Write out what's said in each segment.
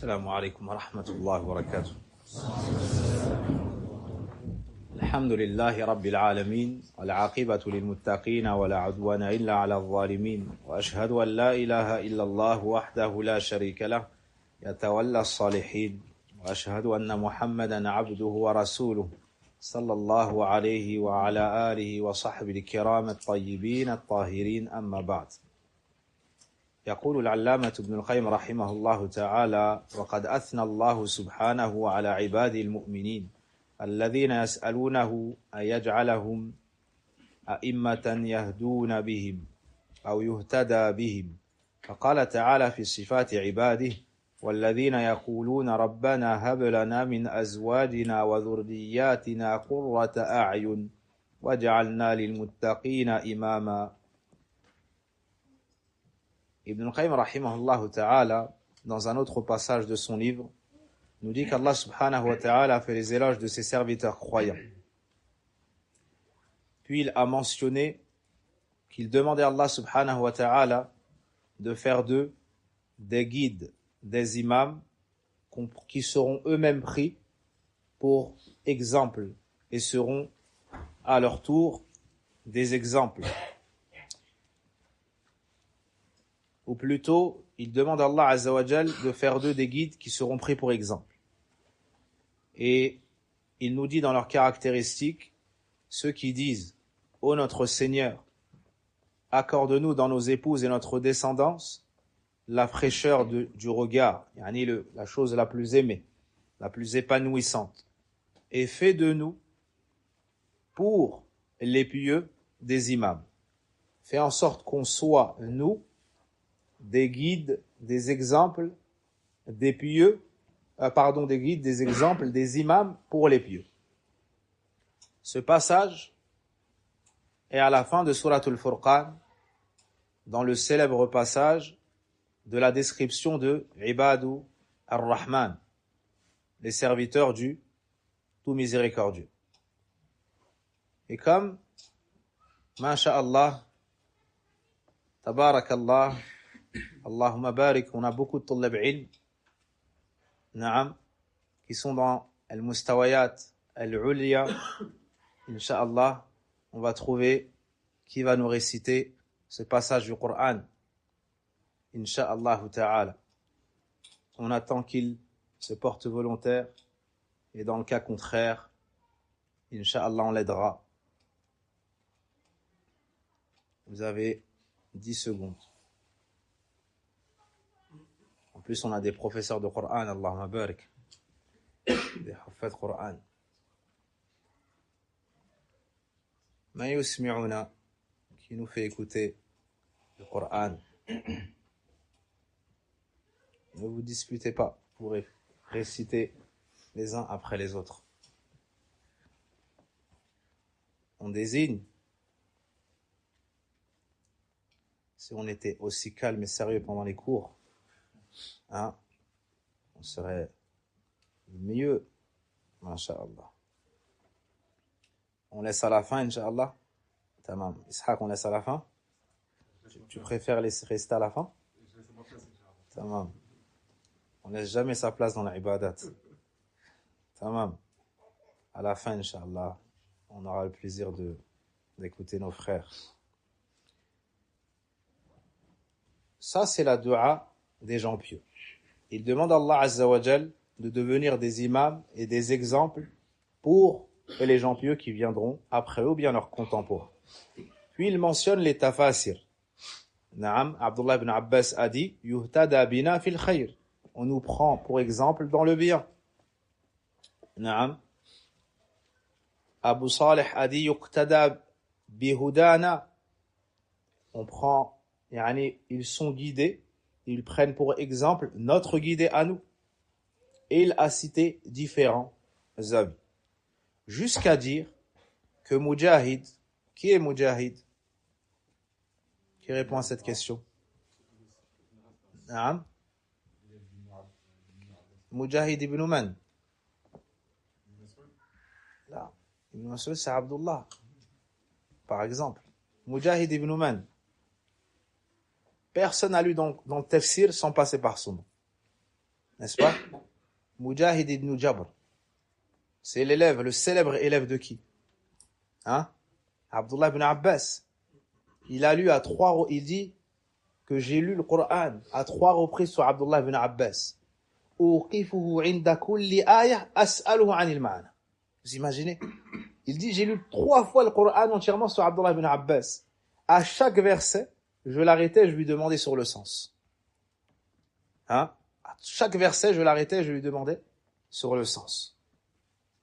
السلام عليكم ورحمة الله وبركاته. الحمد لله رب العالمين والعاقبة للمتقين ولا عدوان إلا على الظالمين وأشهد أن لا إله إلا الله وحده لا شريك له يتولى الصالحين وأشهد أن محمدا عبده ورسوله صلى الله عليه وعلى آله وصحبه الكرام الطيبين الطاهرين أما بعد. يقول العلامة ابن القيم رحمه الله تعالى: وقد أثنى الله سبحانه على عباده المؤمنين الذين يسألونه أن يجعلهم أئمة يهدون بهم أو يهتدى بهم، فقال تعالى في صفات عباده: والذين يقولون ربنا هب لنا من أزواجنا وذرياتنا قرة أعين واجعلنا للمتقين إماما. Ibn al-Qayyim rahimahullah ta'ala, dans un autre passage de son livre, nous dit qu'Allah subhanahu wa ta'ala a fait les éloges de ses serviteurs croyants. Puis il a mentionné qu'il demandait à Allah subhanahu wa ta'ala de faire d'eux des guides, des imams qui seront eux-mêmes pris pour exemple et seront à leur tour des exemples. Ou plutôt, il demande à Allah Azza wa Jal de faire d'eux des guides qui seront pris pour exemple. Et il nous dit dans leurs caractéristiques, ceux qui disent: ô notre Seigneur, accorde-nous dans nos épouses et notre descendance la fraîcheur du regard, yani la chose la plus aimée, la plus épanouissante, et fais de nous, pour les pieux, des imams. Fais en sorte qu'on soit, nous, des guides, des exemples, des pieux, des guides, des exemples, des imams pour les pieux. Ce passage est à la fin de Surat al-Furqan, dans le célèbre passage de la description de Ibadu ar-Rahman, les serviteurs du tout miséricordieux. Et comme, masha'Allah, tabarakallah, Allahumma barik, on a beaucoup de tullab ilm, qui sont dans al-mustawayat al-ulya. Inch'Allah, on va trouver qui va nous réciter ce passage du Coran. Inch'Allah ta'ala. On attend qu'il se porte volontaire, et dans le cas contraire, Inch'Allah, on l'aidera. Vous avez 10 secondes. En plus, on a des professeurs de Coran, Allahumma barik, des hafad Coran. Ma yusmi'una, qui nous fait écouter le Coran. Ne vous disputez pas, vous pourrez réciter les uns après les autres. On désigne, si on était aussi calme et sérieux pendant les cours, on serait mieux, masha'Allah. On laisse à la fin, incha'Allah. Tamam. Ishaq, on laisse à la fin. Tu préfères rester à la fin? Tamam. On laisse jamais sa place dans l'ibadat. Tamam. À la fin, incha'Allah, on aura le plaisir d'écouter nos frères. Ça, c'est la dua des gens pieux. Il demande à Allah Azza wa Jal de devenir des imams et des exemples pour les gens pieux qui viendront après eux ou bien leurs contemporains. Puis il mentionne les tafasir. Abdullah ibn Abbas a dit: yuhtada bina fil khayr. On nous prend pour exemple dans le bien. Abu Salih a dit: yuqtada bihudana. On prend, ils sont guidés, ils prennent pour exemple notre guidé à nous. Et il a cité différents avis. Jusqu'à dire que Mujahid, qui est Mujahid? Qui répond à cette question? Mujahid ibn Man. Là, Ibn Mas'ud, c'est Abdullah. Par exemple. Mujahid ibn Man. Personne n'a lu dans le tafsir sans passer par son nom. n'est-ce pas? Mujahid ibn Jabr. C'est l'élève, le célèbre élève de qui? Hein? Abdullah ibn Abbas. Il dit que j'ai lu le Coran à 3 reprises sur Abdullah ibn Abbas. Uqifuhu 'inda kulli ayah as'aluhu 'anil ma'na. Vous imaginez? Il dit, j'ai lu 3 fois le Coran entièrement sur Abdullah ibn Abbas. À chaque verset, je l'arrêtais, je lui demandais sur le sens. Hein? À chaque verset, je l'arrêtais, je lui demandais sur le sens.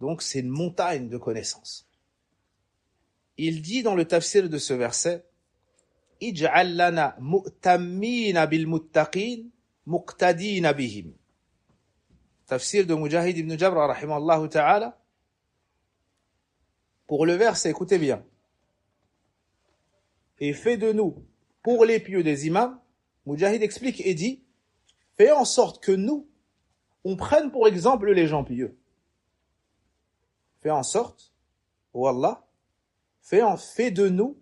Donc, c'est une montagne de connaissances. Il dit dans le tafsir de ce verset, Ij'al lana mu'tammina bil muttaqin muqtadina bihim. Tafsir de Mujahid ibn Jabr, rahimahullah ta'ala. Pour le verset, écoutez bien. Et fais de nous, pour les pieux des imams, Mujahid explique et dit, fais en sorte que nous, on prenne pour exemple les gens pieux. Fais en sorte, oh Allah, fais de nous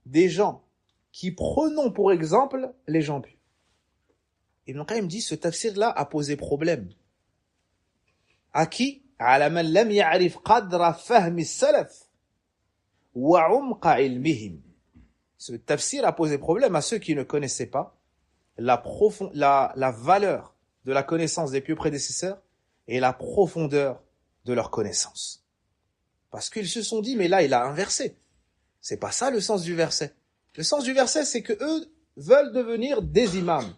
des gens qui prenons pour exemple les gens pieux. Ibn Qayyim dit, ce tafsir-là a posé problème. À qui? على من لم يعرف قدر فهم السلف وعمق علمهم. Ce tafsir a posé problème à ceux qui ne connaissaient pas la valeur de la connaissance des pieux prédécesseurs et la profondeur de leur connaissance. Parce qu'ils se sont dit, mais là, il a inversé. C'est pas ça le sens du verset. Le sens du verset, c'est que eux veulent devenir des imams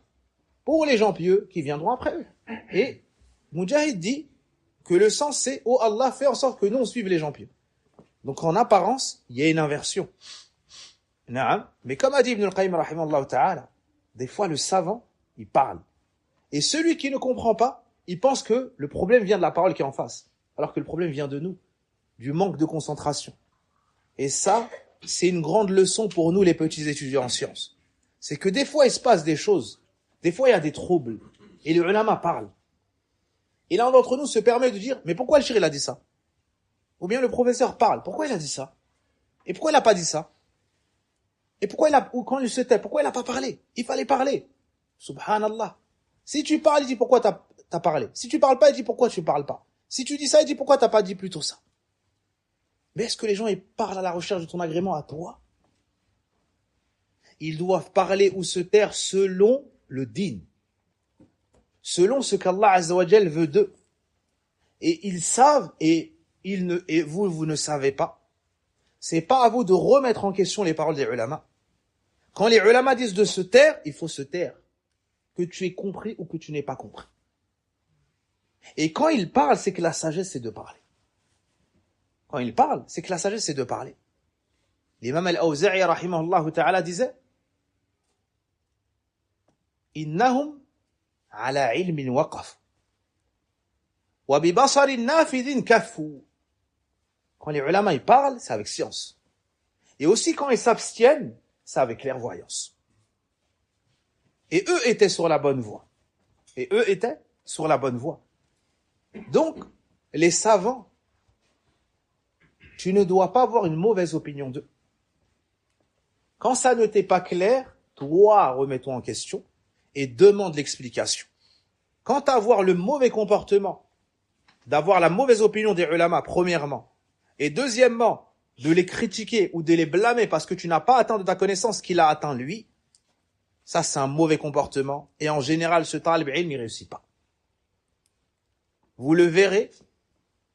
pour les gens pieux qui viendront après eux. Et Mujahid dit que le sens c'est, oh Allah, fais en sorte que nous on suive les gens pieux. Donc en apparence, il y a une inversion. Mais comme a dit Ibn al-Qayyim rahimahullah ta'ala, des fois le savant, il parle. Et celui qui ne comprend pas, il pense que le problème vient de la parole qui est en face. Alors que le problème vient de nous, du manque de concentration. Et ça, c'est une grande leçon pour nous les petits étudiants en sciences. C'est que des fois il se passe des choses, des fois il y a des troubles, et les ulama parlent. Et l'un d'entre nous se permet de dire, mais pourquoi le shir il a dit ça? Ou bien le professeur parle, pourquoi il a dit ça? Et pourquoi il n'a pas dit ça? Et ou quand il se tait, pourquoi il n'a pas parlé? Il fallait parler. Subhanallah. Si tu parles, il dit pourquoi t'as parlé. Si tu parles pas, il dit pourquoi tu parles pas. Si tu dis ça, il dit pourquoi t'as pas dit plutôt ça. Mais est-ce que les gens ils parlent à la recherche de ton agrément à toi? Ils doivent parler ou se taire selon le din. Selon ce qu'Allah Azza wa Jal veut d'eux. Et ils savent, et vous ne savez pas. C'est pas à vous de remettre en question les paroles des ulama. Quand les ulama disent de se taire, il faut se taire. Que tu aies compris ou que tu n'aies pas compris. Et quand ils parlent, c'est que la sagesse c'est de parler. Quand ils parlent, c'est que la sagesse c'est de parler. L'imam al-Awza'i rahimahullah ta'ala disait, Innahum ala ilmin waqaf. Wa bi basarin nafidin kaffu. Quand les ulama ils parlent, c'est avec science. Et aussi quand ils s'abstiennent, c'est avec clairvoyance. Et eux étaient sur la bonne voie. Donc, les savants, tu ne dois pas avoir une mauvaise opinion d'eux. Quand ça ne t'est pas clair, toi, remets-toi en question et demande l'explication. Quant à avoir le mauvais comportement, d'avoir la mauvaise opinion des ulama, premièrement, et deuxièmement, de les critiquer ou de les blâmer parce que tu n'as pas atteint de ta connaissance ce qu'il a atteint lui, ça c'est un mauvais comportement, et en général, ce talib ilm, il ne réussit pas. Vous le verrez,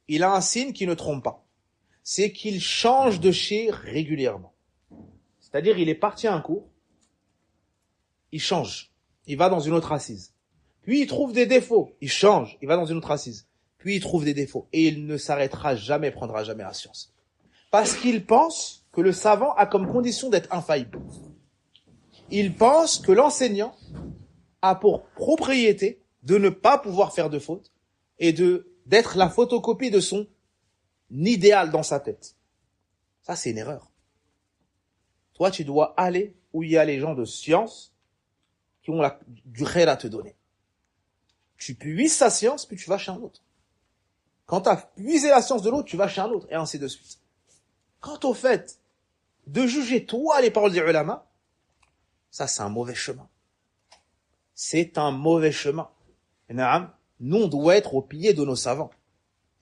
il a un signe qui ne trompe pas. C'est qu'il change de shir régulièrement. C'est-à-dire, il est parti à un cours, il change, il va dans une autre assise. Puis il trouve des défauts, il change, il va dans une autre assise. Puis il trouve des défauts, et il ne s'arrêtera jamais, prendra jamais la science. Parce qu'il pense que le savant a comme condition d'être infaillible. Il pense que l'enseignant a pour propriété de ne pas pouvoir faire de faute et d'être la photocopie de son idéal dans sa tête. Ça, c'est une erreur. Toi, tu dois aller où il y a les gens de science qui ont du khair à te donner. Tu puises sa science, puis tu vas chez un autre. Quand tu as puisé la science de l'autre, tu vas chez un autre, et ainsi de suite. Quant au fait de juger toi les paroles des ulama, ça c'est un mauvais chemin. C'est un mauvais chemin. Naam. Nous, on doit être au pied de nos savants.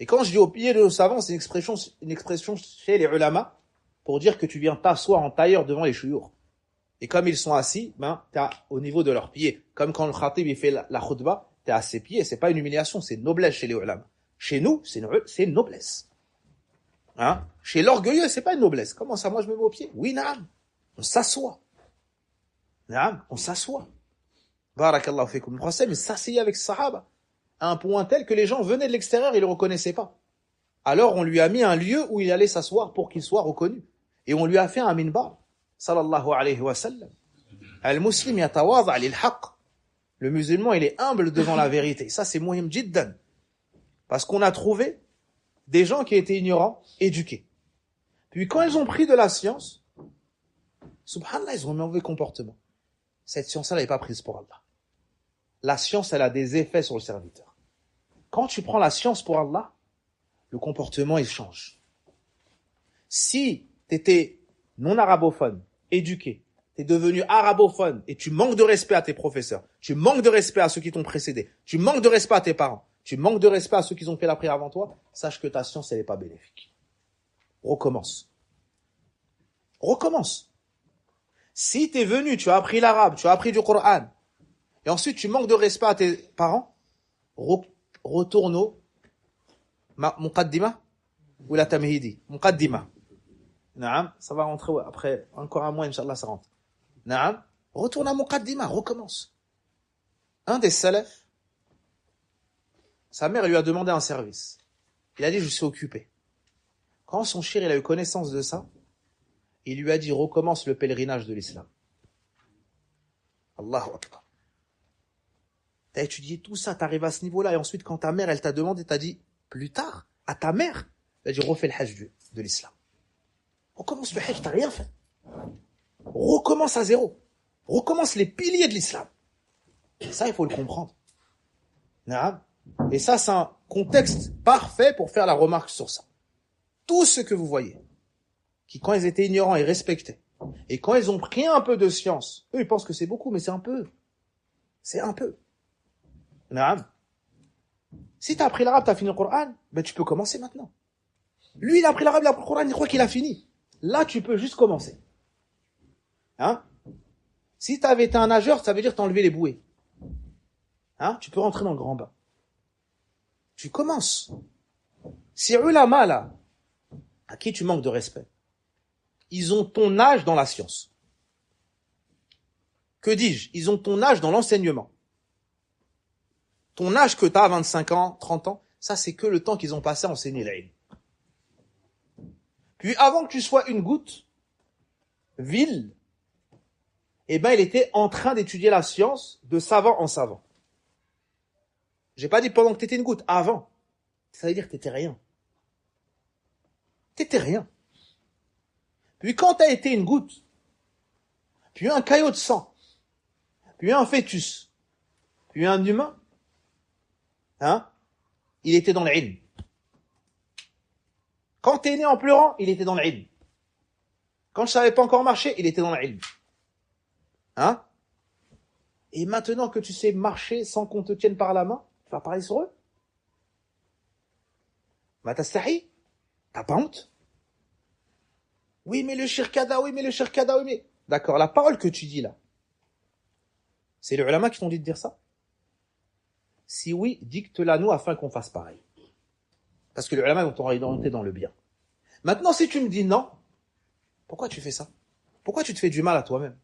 Et quand je dis au pied de nos savants, c'est une expression chez les ulama pour dire que tu viens t'asseoir en tailleur devant les chouyours. Et comme ils sont assis, t'es au niveau de leurs pieds. Comme quand le khatib il fait la khutbah, t'es à ses pieds. C'est pas une humiliation, c'est une noblesse chez les ulama. Chez nous, c'est une noblesse. Hein? Chez l'orgueilleux, c'est pas une noblesse. Comment ça, moi je me mets au pied? Oui, naam. On s'assoit. Naam, on s'assoit. Barakallahu fikum. Le prophète, il s'asseyait avec ses sahaba à un point tel que les gens venaient de l'extérieur, ils le reconnaissaient pas. Alors on lui a mis un lieu où il allait s'asseoir pour qu'il soit reconnu. Et on lui a fait un minbar. Sallallahu alayhi wa sallam. Al-muslim yatawadha lil-haqq. Le musulman, il est humble devant la vérité. Ça, c'est muhim jiddan. Parce qu'on a trouvé des gens qui étaient ignorants, éduqués. Puis quand ils ont pris de la science, subhanallah, ils ont un mauvais comportement. Cette science-là, elle n'est pas prise pour Allah. La science, elle a des effets sur le serviteur. Quand tu prends la science pour Allah, le comportement, il change. Si tu étais non arabophone, éduqué, tu es devenu arabophone et tu manques de respect à tes professeurs, tu manques de respect à ceux qui t'ont précédé, tu manques de respect à tes parents, tu manques de respect à ceux qui ont fait la prière avant toi, sache que ta science, elle n'est pas bénéfique. Recommence. Recommence. Si tu es venu, tu as appris l'arabe, tu as appris du Coran, et ensuite tu manques de respect à tes parents, retourne au muqaddima ou la tamhidi. Muqaddima. Naam, ça va rentrer après encore un mois, Inch'Allah, ça rentre. Naam, retourne à muqaddima, recommence. Un des salafs, sa mère lui a demandé un service. Il a dit, je suis occupé. Quand son shir, il a eu connaissance de ça, il lui a dit, recommence le pèlerinage de l'islam. Allahu Akbar. T'as étudié tout ça, t'arrives à ce niveau-là, et ensuite, quand ta mère, elle t'a demandé, t'as dit, plus tard, à ta mère, elle a dit, refais le hajj de l'islam. Recommence le hajj, t'as rien fait. Recommence à zéro. Recommence les piliers de l'islam. Ça, il faut le comprendre. Et ça, c'est un contexte parfait pour faire la remarque sur ça. Tout ce que vous voyez, qui quand ils étaient ignorants, ils respectaient. Et quand ils ont pris un peu de science, eux, ils pensent que c'est beaucoup, mais c'est un peu. C'est un peu. Si tu as appris l'arabe, tu as fini le Coran, ben tu peux commencer maintenant. Lui, il a appris l'arabe, il a appris le Coran, il croit qu'il a fini. Là, tu peux juste commencer. Si tu avais été un nageur, ça veut dire t'enlever les bouées. Tu peux rentrer dans le grand bain. Tu commences. Si ulama, là, à qui tu manques de respect, ils ont ton âge dans la science. Que dis-je? Ils ont ton âge dans l'enseignement. Ton âge que tu as, 25 ans, 30 ans, ça c'est que le temps qu'ils ont passé à enseigner l'ilm. Puis avant que tu sois une goutte, vile, il était en train d'étudier la science de savant en savant. J'ai pas dit pendant que tu étais une goutte, avant. Ça veut dire que tu n'étais rien. T'étais rien. Puis quand tu as été une goutte, puis un caillot de sang, puis un fœtus, puis un humain, il était dans l'ilm. Quand tu es né en pleurant, il était dans l'ilm. Quand je savais pas encore marcher, il était dans l'ilm. Et maintenant que tu sais marcher sans qu'on te tienne par la main, tu vas parler sur eux. Matastahi, t'as pas honte? Oui, mais le shirkada, oui, mais... D'accord, la parole que tu dis là, c'est les ulama qui t'ont dit de dire ça? Si oui, dicte-la nous afin qu'on fasse pareil. Parce que les ulama vont t'orienter dans le bien. Maintenant, si tu me dis non, pourquoi tu fais ça? Pourquoi tu te fais du mal à toi-même?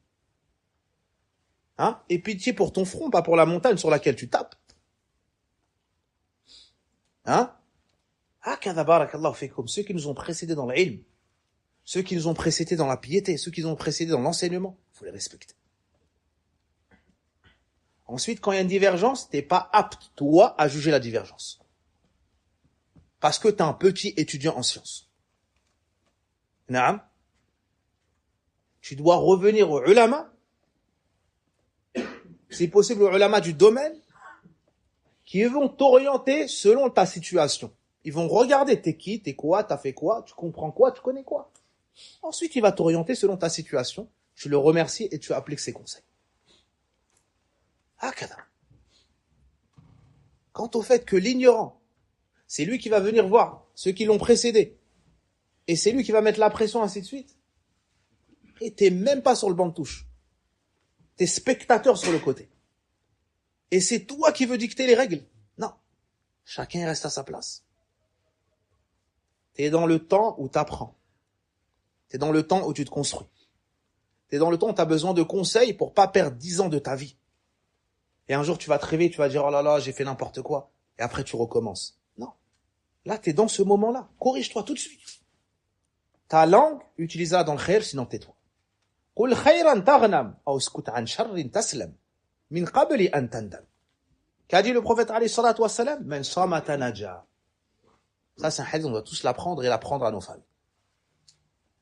Et pitié pour ton front, pas pour la montagne sur laquelle tu tapes. Hakadha barakallahu fikum, ceux qui nous ont précédés dans l'ilm, ceux qui nous ont précédés dans la piété, ceux qui nous ont précédés dans l'enseignement, il faut les respecter. Ensuite, quand il y a une divergence, t'es pas apte, toi, à juger la divergence. Parce que t'es un petit étudiant en sciences. Naam. Tu dois revenir aux ulama, c'est possible aux ulama du domaine, qui vont t'orienter selon ta situation. Ils vont regarder t'es qui, t'es quoi, t'as fait quoi, tu comprends quoi, tu connais quoi. Ensuite, il va t'orienter selon ta situation, tu le remercies et tu appliques ses conseils. Hakada. Quant au fait que l'ignorant, c'est lui qui va venir voir ceux qui l'ont précédé, et c'est lui qui va mettre la pression, ainsi de suite, et t'es même pas sur le banc de touche. T'es spectateur sur le côté. Et c'est toi qui veux dicter les règles. Non. Chacun reste à sa place. T'es dans le temps où t'apprends. T'es dans le temps où tu te construis. T'es dans le temps où t'as besoin de conseils pour pas perdre 10 ans de ta vie. Et un jour tu vas te réveiller, tu vas dire, oh là là, j'ai fait n'importe quoi. Et après tu recommences. Non. Là, t'es dans ce moment-là. Corrige-toi tout de suite. Ta langue, utilise-la dans le khair, sinon tais-toi. قل خيرا تغنم أو اسكت عن شر تسلم من قبل أن تندم. Qu'a dit le prophète alayhi salatu wassalam? Man samata naja. Ça c'est un hadith, on doit tous l'apprendre et l'apprendre à nos familles.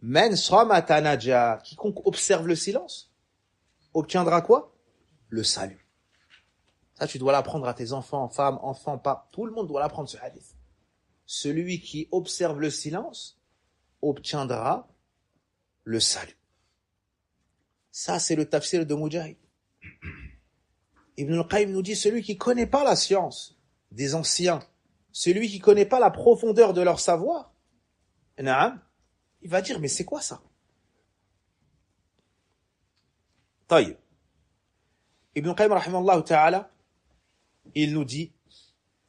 Man samata naja. Quiconque observe le silence obtiendra quoi? Le salut. Ça tu dois l'apprendre à tes enfants, femmes, enfants, pas. Tout le monde doit l'apprendre ce hadith. Celui qui observe le silence obtiendra le salut. Ça, c'est le tafsir de Mujahid. Ibn al-Qayyim nous dit, celui qui ne connaît pas la science des anciens, celui qui ne connaît pas la profondeur de leur savoir, il va dire, mais c'est quoi ça? Taïb. Ibn al-Qayyim, rahimahullah ta'ala, il nous dit,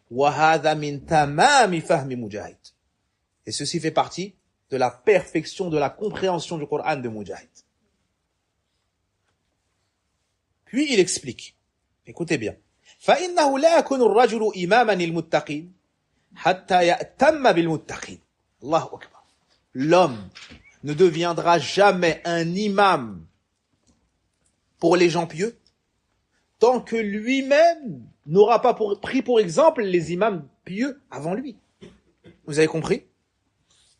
وَهَذَا مِنْ تَمَامِ فَهْمِ Mujahid. Et ceci fait partie de la perfection de la compréhension du Coran de Mujahid. Puis il explique. Écoutez bien. فَإِنَّهُ لَا يَكُنُ الرَّجُلُ إِمَامًا لِلْمُتَّقِينَ حَتَّى يَأْتَمَّ بِالْمُتَّقِينَ. Allahu Akbar. L'homme ne deviendra jamais un imam pour les gens pieux tant que lui-même n'aura pas pris pour exemple les imams pieux avant lui. Vous avez compris?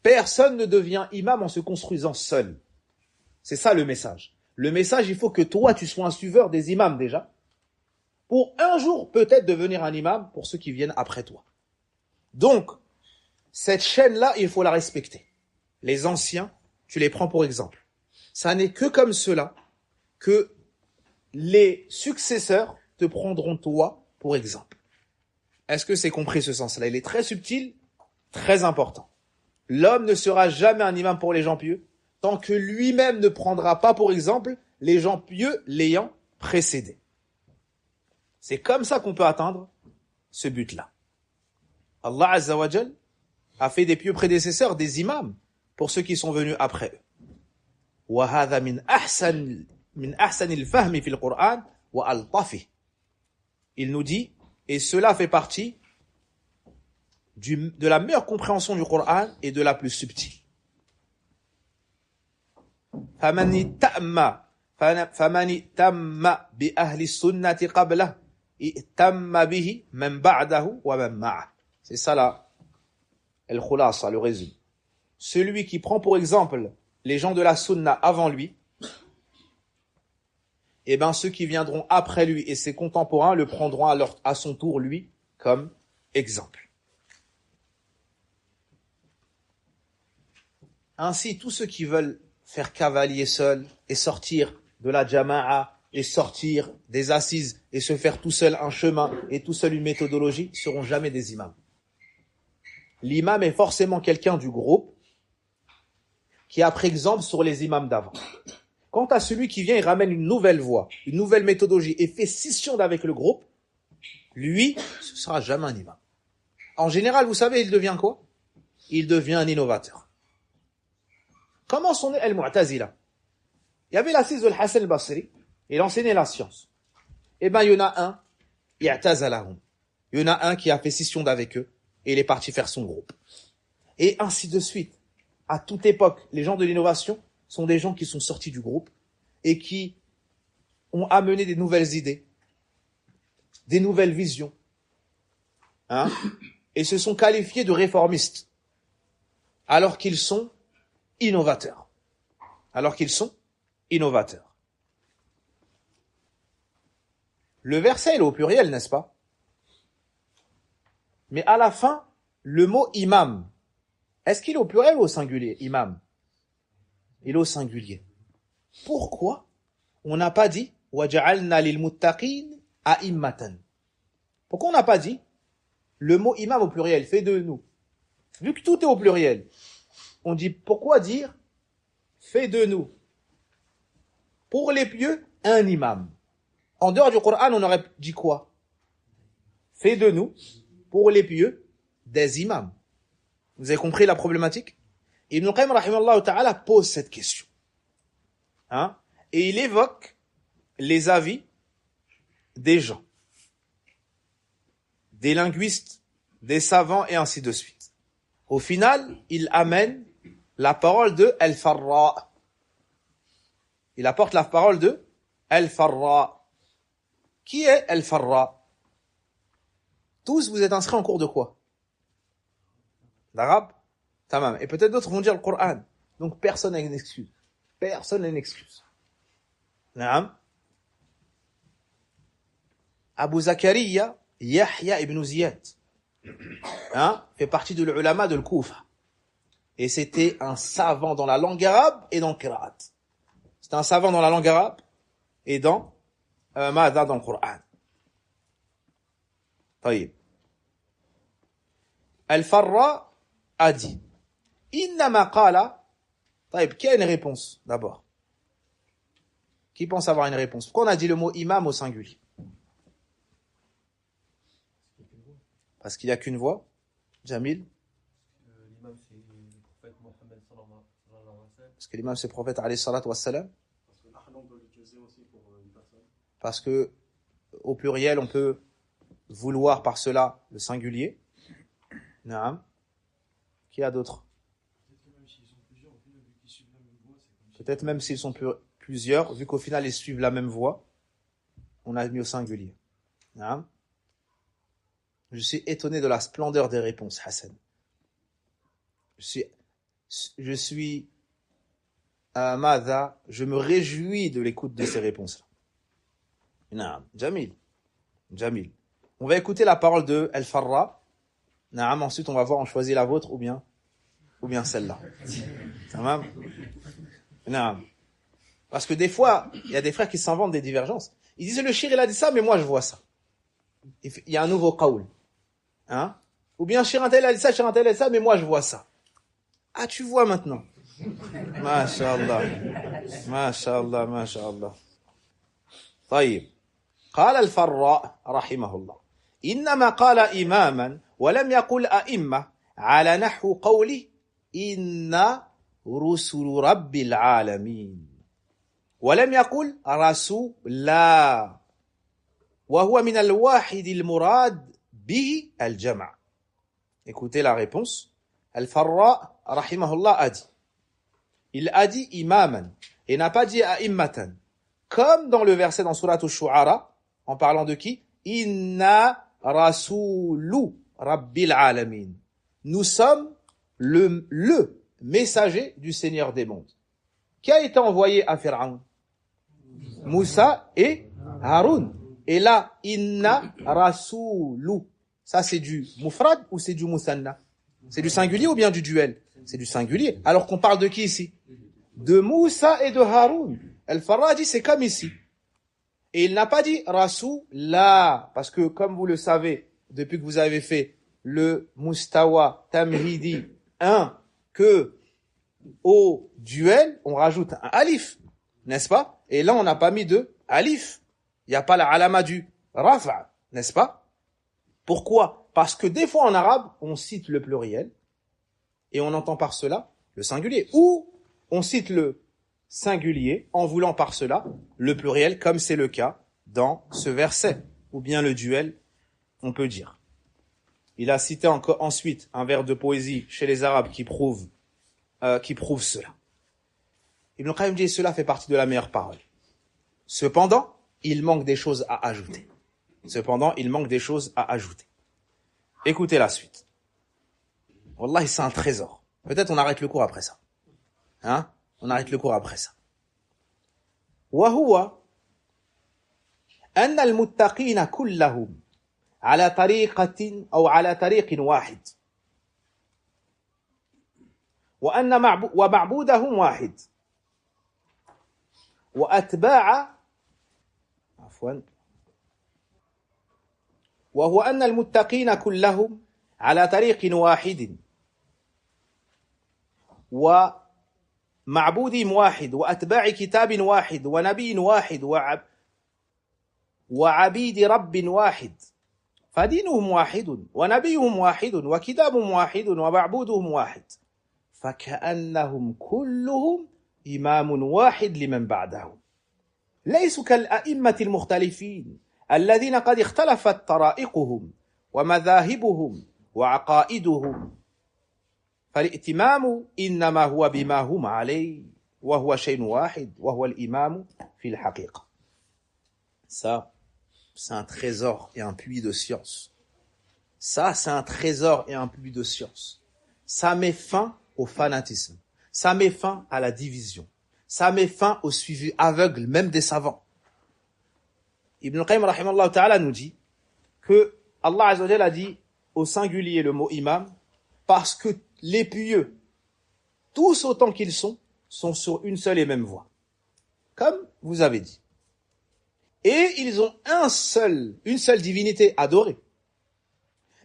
Personne ne devient imam en se construisant seul. C'est ça le message. Le message, il faut que toi, tu sois un suiveur des imams déjà, pour un jour peut-être devenir un imam pour ceux qui viennent après toi. Donc, cette chaîne-là, il faut la respecter. Les anciens, tu les prends pour exemple. Ça n'est que comme cela que les successeurs te prendront toi pour exemple. Est-ce que c'est compris ce sens-là? Il est très subtil, très important. L'homme ne sera jamais un imam pour les gens pieux tant que lui-même ne prendra pas pour exemple les gens pieux l'ayant précédé. C'est comme ça qu'on peut atteindre ce but-là. Allah Azza wa Jal a fait des pieux prédécesseurs, des imams, pour ceux qui sont venus après eux. وَهَذَا مِنْ أَحْسَنِ الْفَهْمِ فِي الْقُرْآنِ وَأَلْطَفِهِ. Il nous dit, et cela fait partie de la meilleure compréhension du Coran et de la plus subtile. فَمَنِ ائْتَمَّ بِأَهْلِ السُّنَّةِ قَبْلَهُ ائْتَمَّ بِهِ مَنْ بَعْدَهُ وَمَنْ مَعَهُ. C'est ça là, el-khulasa, le résumé. Celui qui prend pour exemple les gens de la sunna avant lui, et bien ceux qui viendront après lui et ses contemporains le prendront à son tour lui comme exemple. Ainsi, tous ceux qui veulent faire cavalier seul et sortir de la jama'a et sortir des assises et se faire tout seul un chemin et tout seul une méthodologie seront jamais des imams. L'imam est forcément quelqu'un du groupe qui a pris exemple sur les imams d'avant. Quant à celui qui vient et ramène une nouvelle voie, une nouvelle méthodologie et fait scission avec le groupe, lui, ce sera jamais un imam. En général, vous savez, il devient quoi? Il devient un innovateur. Comment sont nés al-Mu'tazila? Il y avait l'assise de Hassan al-Basri, il enseignait la science. Eh ben, il y en a un, i'tazalahum. Il y en a un qui a fait scission d'avec eux et il est parti faire son groupe. Et ainsi de suite. À toute époque, les gens de l'innovation sont des gens qui sont sortis du groupe et qui ont amené des nouvelles idées, des nouvelles visions, et se sont qualifiés de réformistes, alors qu'ils sont innovateurs. Le verset est au pluriel, n'est-ce pas? Mais à la fin, le mot imam, est-ce qu'il est au pluriel ou au singulier, imam? Il est au singulier. Pourquoi on n'a pas dit وَجَعَلْنَا لِلْمُتَّقِينَ أَئِمَّةً? Pourquoi on n'a pas dit le mot imam au pluriel, fait de nous. Vu que tout est au pluriel, on dit, pourquoi dire fait de nous? Pour les pieux, un imam. En dehors du Coran, on aurait dit quoi? Fait de nous, pour les pieux, des imams. Vous avez compris la problématique? Ibn Qayyim rahimahullah ta'ala pose cette question. Et il évoque les avis des gens, des linguistes, des savants et ainsi de suite. Au final, il amène la parole de Al-Farra. Il apporte la parole de Al-Farra. Qui est Al-Farra? Tous, vous êtes inscrits en cours de quoi? D'arabe? Tamam. Et peut-être d'autres vont dire le Coran. Donc personne n'a une excuse. Personne n'a une excuse. Naam. Abu Zakaria, Yahya ibn Ziyad, fait partie de l'ulama de l'Koufa. Et c'était un savant dans la langue arabe et dans le Qira'at. C'était un savant dans la langue arabe et dans Ma'adha dans le Coran. طيب. Al-Farra a dit Innama qala. طيب, qui a une réponse d'abord? Qui pense avoir une réponse? Pourquoi on a dit le mot imam au singulier? Parce qu'il n'y a qu'une voix. Jamil? L'imam c'est le prophète Mohammed sallallahu alayhi wa sallam. Parce que l'imam c'est le prophète alayhi salatu wassalam. Parce que l'ahlam doit l'utiliser aussi pour une personne. Parce que au pluriel on peut vouloir par cela le singulier. Naam. Qui a d'autres? Peut-être même s'ils sont plusieurs, vu qu'au final ils suivent la même voie, on a mis au singulier. Naam. Je suis étonné de la splendeur des réponses, Hassan. Je suis Madha, je me réjouis de l'écoute de ces réponses-là. Naam. Jamil. On va écouter la parole de Al-Farra. Naam. Ensuite, on va voir, on choisit la vôtre ou bien celle-là. Tamam. Naam. Parce que des fois, il y a des frères qui s'inventent des divergences. Ils disent, le shir, il a dit ça, mais moi, je vois ça. Il y a un nouveau qaoul. Ou bien, shir un tel a dit ça, mais moi, je vois ça. Ah, tu vois maintenant. Masha'Allah. طيب. قال الفراء رحمه الله إنما قال إماما ولم يقل أئمة على نحو قوله إن رسل رب العالمين ولم يقل رسولا وهو من الواحد المراد به الجمع. Écoutez la réponse. Al-Farra rahimahullah a dit. Il a dit imaman et n'a pas dit a'immatan. Comme dans le verset dans Surat Ash-Shu'ara, en parlant de qui? Inna rasulu rabbil alamin. Nous sommes le messager du Seigneur des mondes. Qui a été envoyé à Pharaon? Moussa et Haroun. Et là, inna rasulu. Ça, c'est du mufrad ou c'est du musanna? C'est du singulier ou bien du duel? C'est du singulier. Alors qu'on parle de qui ici? De Moussa et de Haroun. Al-Farra dit c'est comme ici. Et il n'a pas dit Rasoula, parce que comme vous le savez, depuis que vous avez fait le Mustawa Tamhidi 1, que au duel, on rajoute un alif, n'est-ce pas? Et là, on n'a pas mis de alif. Il n'y a pas la alama du rafa, n'est-ce pas? Pourquoi? Parce que des fois en arabe, on cite le pluriel et on entend par cela le singulier. Ou on cite le singulier en voulant par cela le pluriel, comme c'est le cas dans ce verset. Ou bien le duel, on peut dire. Il a cité ensuite un vers de poésie chez les Arabes qui prouve cela. Ibn Qayyim dit cela fait partie de la meilleure parole. Cependant, il manque des choses à ajouter. Écoutez la suite. Wallahi, c'est un trésor. Peut-être on arrête le cours après ça. On arrête le cours après ça. وهو أن المتقين كلهم على طريقة أو على طريق واحد ومعبودهم واحد وهو أن المتقين كلهم على طريق واحد ومعبود واحد وأتباع كتاب واحد ونبي واحد وعبيد رب واحد فدينهم واحد ونبيهم واحد وكتابهم واحد ومعبودهم واحد فكأنهم كلهم إمام واحد لمن بعدهم ليسوا كالأئمة المختلفين الذين قد اختلفت طرائقهم ومذاهبهم وعقائدهم فالائتمام إنما هو بما هم عليه وهو شيء واحد وهو الإمام في الحقيقة. Ça, c'est un trésor et un puits de science. Ça, c'est un trésor et un puits de science. Ça met fin au fanatisme. Ça met fin à la division. Ça met fin au suivi aveugle même des savants. Ibn al-Qayyim rahimahullah ta'ala nous dit que Allah Azza wa Jalla a dit au singulier le mot imam parce que les pieux, tous autant qu'ils sont sur une seule et même voie. Comme vous avez dit. Et ils ont une seule divinité adorée.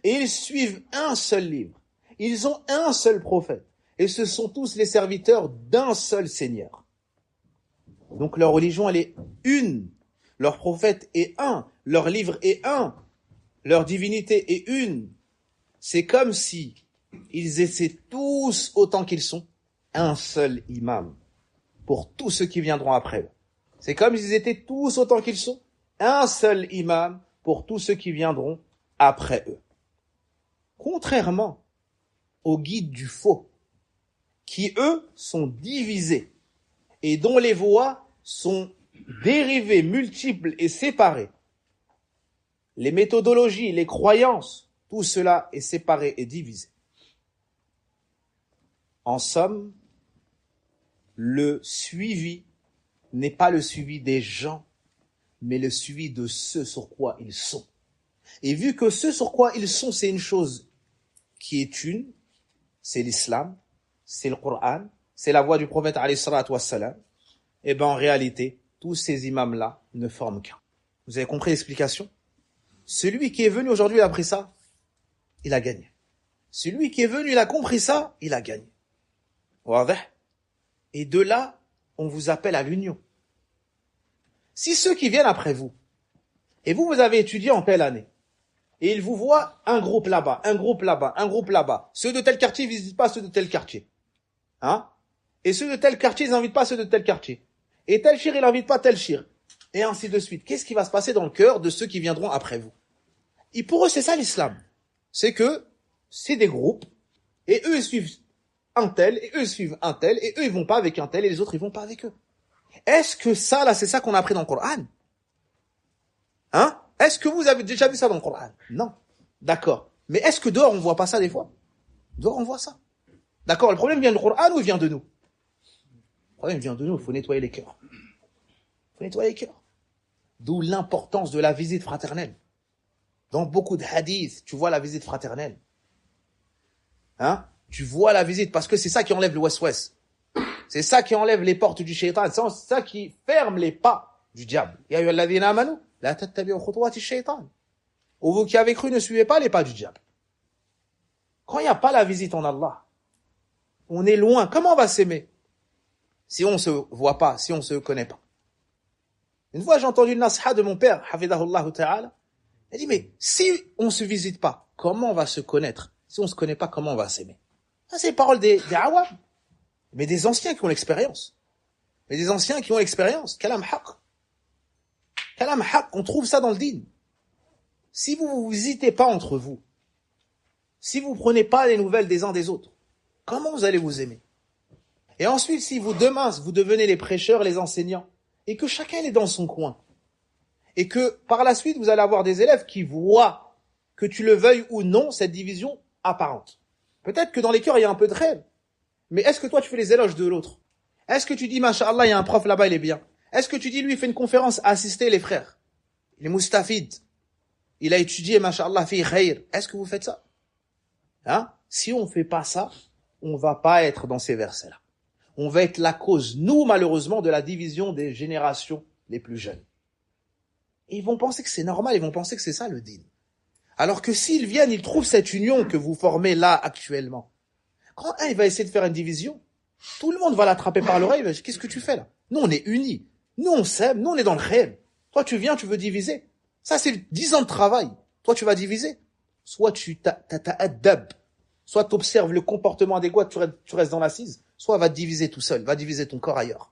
Et ils suivent un seul livre. Ils ont un seul prophète. Et ce sont tous les serviteurs d'un seul Seigneur. Donc leur religion, elle est une. Leur prophète est un. Leur livre est un. Leur divinité est une. C'est comme si ils étaient tous, autant qu'ils sont, un seul imam pour tous ceux qui viendront après eux. C'est comme s'ils étaient tous, autant qu'ils sont, un seul imam pour tous ceux qui viendront après eux. Contrairement aux guides du faux, qui eux sont divisés et dont les voies sont dérivées, multiples et séparées. Les méthodologies, les croyances, tout cela est séparé et divisé. En somme, le suivi n'est pas le suivi des gens, mais le suivi de ceux sur quoi ils sont. Et vu que ceux sur quoi ils sont, c'est une chose qui est une, c'est l'islam, c'est le Coran, c'est la voix du prophète alayhi salatu wassalam, et ben en réalité, tous ces imams-là ne forment qu'un. Vous avez compris l'explication? Celui qui est venu aujourd'hui, il a pris ça, il a gagné. Celui qui est venu, il a compris ça, il a gagné. Et de là, on vous appelle à l'union. Si ceux qui viennent après vous, et vous avez étudié en telle année, et ils vous voient un groupe là-bas, un groupe là-bas, un groupe là-bas, ceux de tel quartier ne visitent pas ceux de tel quartier. Hein? Et ceux de tel quartier, ils n'invitent pas ceux de tel quartier. Et tel shir, il n'invite pas tel shir. Et ainsi de suite. Qu'est-ce qui va se passer dans le cœur de ceux qui viendront après vous? Et pour eux, c'est ça l'islam. C'est que c'est des groupes, et eux, ils suivent un tel, et eux, ils suivent un tel, et eux, ils vont pas avec un tel, et les autres, ils vont pas avec eux. Est-ce que ça, là, c'est ça qu'on a appris dans le Coran? Hein? Est-ce que vous avez déjà vu ça dans le Coran? Non. D'accord. Mais est-ce que dehors, on voit pas ça des fois? Dehors, on voit ça. D'accord. Le problème vient du Coran ou il vient de nous? Le problème vient de nous. Il faut nettoyer les cœurs. Il faut nettoyer les cœurs. D'où l'importance de la visite fraternelle. Dans beaucoup de hadiths, tu vois la visite fraternelle. Hein? Tu vois la visite parce que c'est ça qui enlève le west-west. C'est ça qui enlève les portes du shaitan. C'est ça qui ferme les pas du diable. Ya ayyuhalladhina amanu la tattabi'u khutuwati shaitan. Ou vous qui avez cru, ne suivez pas les pas du diable. Quand il n'y a pas la visite en Allah, on est loin. Comment on va s'aimer? Si on se voit pas, si on se connaît pas. Une fois, j'ai entendu une nasiha de mon père, hafidahullah ta'ala. Il dit, mais si on se visite pas, comment on va se connaître? Si on se connaît pas, comment on va s'aimer? Ça, c'est les paroles des awam. Mais des anciens qui ont l'expérience. Mais des anciens qui ont l'expérience. Kalam haq. Kalam haq, on trouve ça dans le din. Si vous vous visitez pas entre vous, si vous prenez pas les nouvelles des uns des autres, comment vous allez vous aimer? Et ensuite, si vous demain, vous devenez les prêcheurs, les enseignants, et que chacun est dans son coin, et que par la suite, vous allez avoir des élèves qui voient, que tu le veuilles ou non, cette division apparente. Peut-être que dans les cœurs, il y a un peu de rêve. Mais est-ce que toi, tu fais les éloges de l'autre? Est-ce que tu dis, Masha'Allah, il y a un prof là-bas, il est bien? Est-ce que tu dis, lui, il fait une conférence à assister les frères? Il est moustafid. Il a étudié, Masha'Allah, fi khayr. Est-ce que vous faites ça? Hein? Si on fait pas ça, on va pas être dans ces versets-là. On va être la cause, nous, malheureusement, de la division des générations les plus jeunes. Et ils vont penser que c'est normal, ils vont penser que c'est ça le din. Alors que s'ils viennent, ils trouvent cette union que vous formez là actuellement. Quand un il va essayer de faire une division, tout le monde va l'attraper par l'oreille, il va dire, qu'est-ce que tu fais là? Nous on est unis, nous on s'aime, nous on est dans le khayr. Toi tu viens, tu veux diviser. Ça c'est 10 ans de travail. Toi tu vas diviser. Soit tu t'addab, soit tu observes le comportement adéquat, tu restes dans l'assise, soit va te diviser tout seul, va diviser ton corps ailleurs.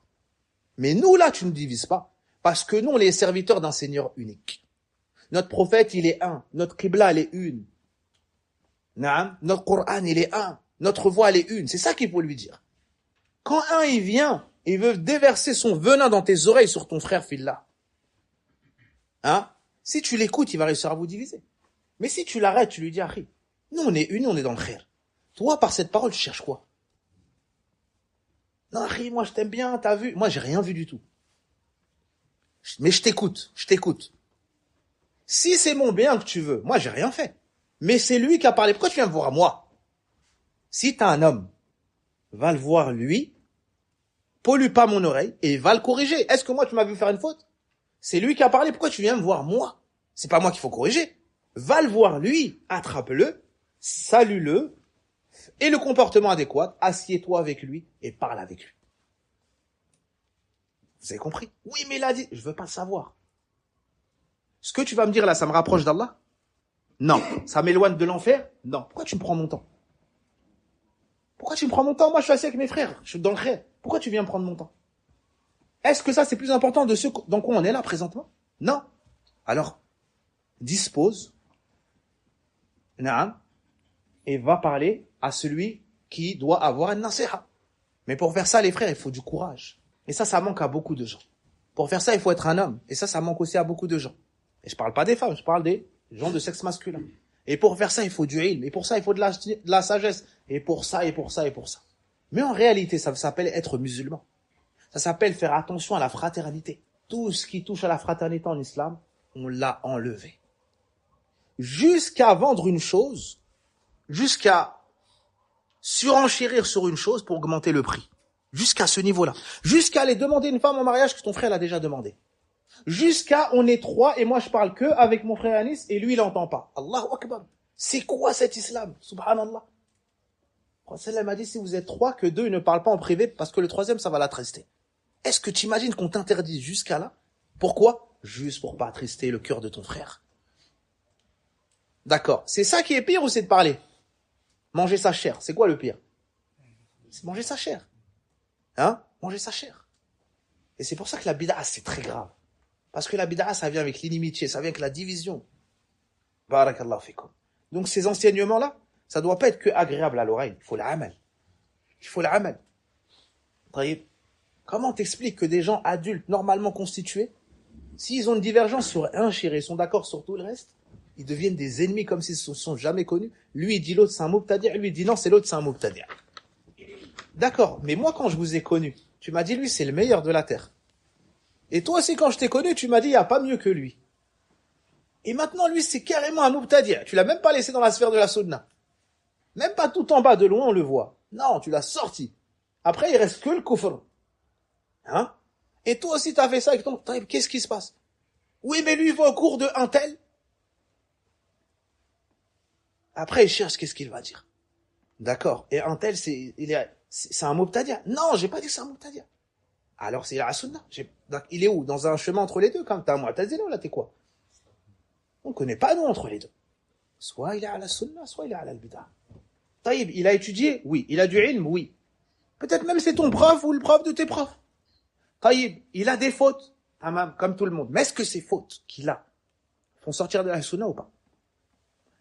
Mais nous là tu ne divises pas, parce que nous on est serviteurs d'un Seigneur unique. Notre prophète il est un, notre qibla elle est une. Naam, notre Coran il est un, notre voix elle est une, c'est ça qu'il faut lui dire. Quand un il vient, il veut déverser son venin dans tes oreilles sur ton frère fillah. Hein? Si tu l'écoutes, il va réussir à vous diviser. Mais si tu l'arrêtes, tu lui dis, Akhi, nous on est unis, on est dans le khayr. Toi, par cette parole, tu cherches quoi? Non, Akhi, moi je t'aime bien, t'as vu? Moi j'ai rien vu du tout. Mais je t'écoute. Si c'est mon bien que tu veux, moi j'ai rien fait. Mais c'est lui qui a parlé. Pourquoi tu viens me voir moi? Si t'as un homme, va le voir lui, pollue pas mon oreille et va le corriger. Est-ce que moi tu m'as vu faire une faute? C'est lui qui a parlé, pourquoi tu viens me voir moi? C'est pas moi qu'il faut corriger. Va le voir lui, attrape-le, salue-le, et le comportement adéquat, assieds-toi avec lui et parle avec lui. Vous avez compris? Oui, mais il a dit, je veux pas le savoir. Ce que tu vas me dire là, ça me rapproche d'Allah? Non. Ça m'éloigne de l'enfer? Non. Pourquoi tu me prends mon temps? Pourquoi tu me prends mon temps? Moi, je suis assis avec mes frères, je suis dans le khayr. Pourquoi tu viens me prendre mon temps? Est-ce que ça, c'est plus important de ce dans quoi on est là présentement? Non. Alors, dispose, naam, et va parler à celui qui doit avoir un nasiha. Mais pour faire ça, les frères, il faut du courage. Et ça manque à beaucoup de gens. Pour faire ça, il faut être un homme. Et ça manque aussi à beaucoup de gens. Et je parle pas des femmes, je parle des gens de sexe masculin. Et pour faire ça, il faut du ilm. Et pour ça, il faut de la sagesse. Et pour ça. Mais en réalité, ça s'appelle être musulman. Ça s'appelle faire attention à la fraternité. Tout ce qui touche à la fraternité en islam, on l'a enlevé. Jusqu'à vendre une chose, jusqu'à surenchérir sur une chose pour augmenter le prix. Jusqu'à ce niveau-là. Jusqu'à aller demander une femme en mariage que ton frère l'a déjà demandé. Jusqu'à on est 3 et moi je parle que avec mon frère Anis et lui il n'entend pas. Allahu Akbar. C'est quoi cet islam? Subhanallah. Le prophète m'a dit si vous êtes 3, que 2 ne parlent pas en privé parce que le 3e ça va l'attrister. Est-ce que tu imagines qu'on t'interdit jusqu'à là? Pourquoi? Juste pour pas attrister le cœur de ton frère. D'accord. C'est ça qui est pire ou c'est de parler? Manger sa chair. C'est quoi le pire? C'est manger sa chair. Hein? Manger sa chair. Et c'est pour ça que la bid'a c'est très grave. Parce que la bid'a ça vient avec l'inimitié, ça vient avec la division. Barakallahu fikum. Donc ces enseignements-là, ça doit pas être que agréable à l'oreille. Il faut l'amal. Comment t'expliques que des gens adultes normalement constitués, s'ils ont une divergence sur un shir et ils sont d'accord sur tout le reste, ils deviennent des ennemis comme s'ils ne se sont jamais connus. Lui il dit l'autre c'est un mubtadi', lui il dit non c'est l'autre c'est un mubtadi'. D'accord, mais moi quand je vous ai connu, tu m'as dit lui c'est le meilleur de la terre. Et toi aussi quand je t'ai connu, tu m'as dit il n'y a pas mieux que lui. Et maintenant lui c'est carrément un mubtadi'. Tu l'as même pas laissé dans la sphère de la sunna. Même pas tout en bas, de loin on le voit. Non, tu l'as sorti. Après il reste que le kufr. Hein? Et toi aussi t'as fait ça avec ton... Qu'est-ce qui se passe? Oui mais lui il va au cours de un tel. Après il cherche qu'est-ce qu'il va dire. D'accord. Et un tel c'est un mubtadi'. Non, j'ai pas dit que c'est un mubtadi'. Alors c'est la sunna. Il est où? Dans un chemin entre les deux, quand t'es un mu'tazila, là t'es quoi? On connaît pas nous entre les deux. Soit il est à la sunna, soit il est à la bid'a. Taïb, il a étudié? Oui. Il a du ilm? Oui. Peut-être même c'est ton prof ou le prof de tes profs. Taïb, il a des fautes. Tamam, comme tout le monde. Mais est-ce que ces fautes qu'il a font sortir de la sunna ou pas?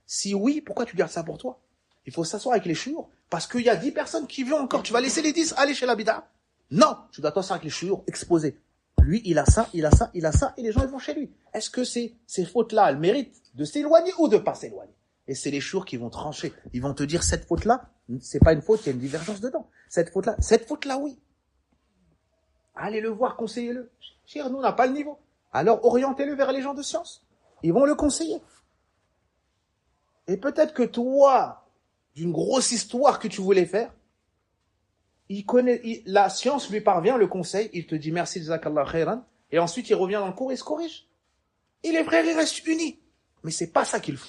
Si oui, pourquoi tu gardes ça pour toi? Il faut s'asseoir avec les chouyours. Parce qu'il y a 10 personnes qui viennent encore. Tu vas laisser les 10 aller chez la bid'a? Non, tu dois t'asseoir avec les chouyours exposés. Lui, il a ça, et les gens ils vont chez lui. Est-ce que ces fautes-là, elles méritent de s'éloigner ou de pas s'éloigner? Et c'est les chouyours qui vont trancher. Ils vont te dire, cette faute-là, c'est pas une faute, il y a une divergence dedans. Cette faute-là, oui. Allez le voir, conseillez-le. Cher, nous, on n'a pas le niveau. Alors, orientez-le vers les gens de science. Ils vont le conseiller. Et peut-être que toi, d'une grosse histoire que tu voulais faire, la science lui parvient, le conseil, il te dit merci, jazakallah khairan, et ensuite il revient dans le cours et il se corrige. Et les frères, ils restent unis. Mais c'est pas ça qu'il faut.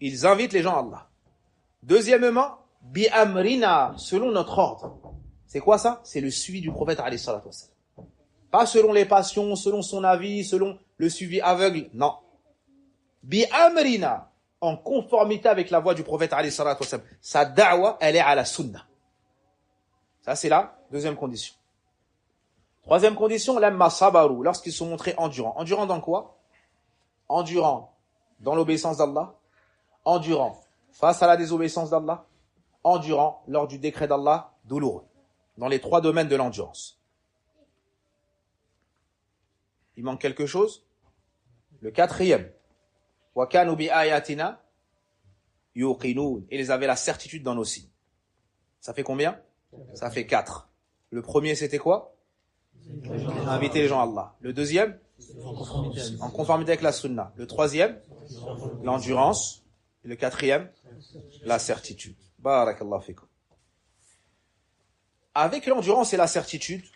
Ils invitent les gens à Allah. Deuxièmement, bi amrina, selon notre ordre. C'est quoi ça? C'est le suivi du prophète alayhi salatu wassalam. Pas selon les passions, selon son avis, selon le suivi aveugle. Non. Bi amrina, en conformité avec la voie du prophète alayhi salatu wassalam. Sa da'wa, elle est à la sunna. Ça, c'est la deuxième condition. Troisième condition, lamma sabaru, lorsqu'ils sont montrés endurants. Endurants dans quoi? Endurants dans l'obéissance d'Allah, endurants face à la désobéissance d'Allah, endurants lors du décret d'Allah, douloureux. Dans les trois domaines de l'endurance. Il manque quelque chose? Le quatrième. Wa kanu bi ayatina yuqinun. Et ils avaient la certitude dans nos signes. Ça fait combien? Ça fait 4. Le premier, c'était quoi? Inviter les gens à Allah. Le deuxième? En conformité avec la sunna. Le troisième? L'endurance. Et le quatrième? La certitude. Barakallahu fikum. Avec l'endurance et la certitude,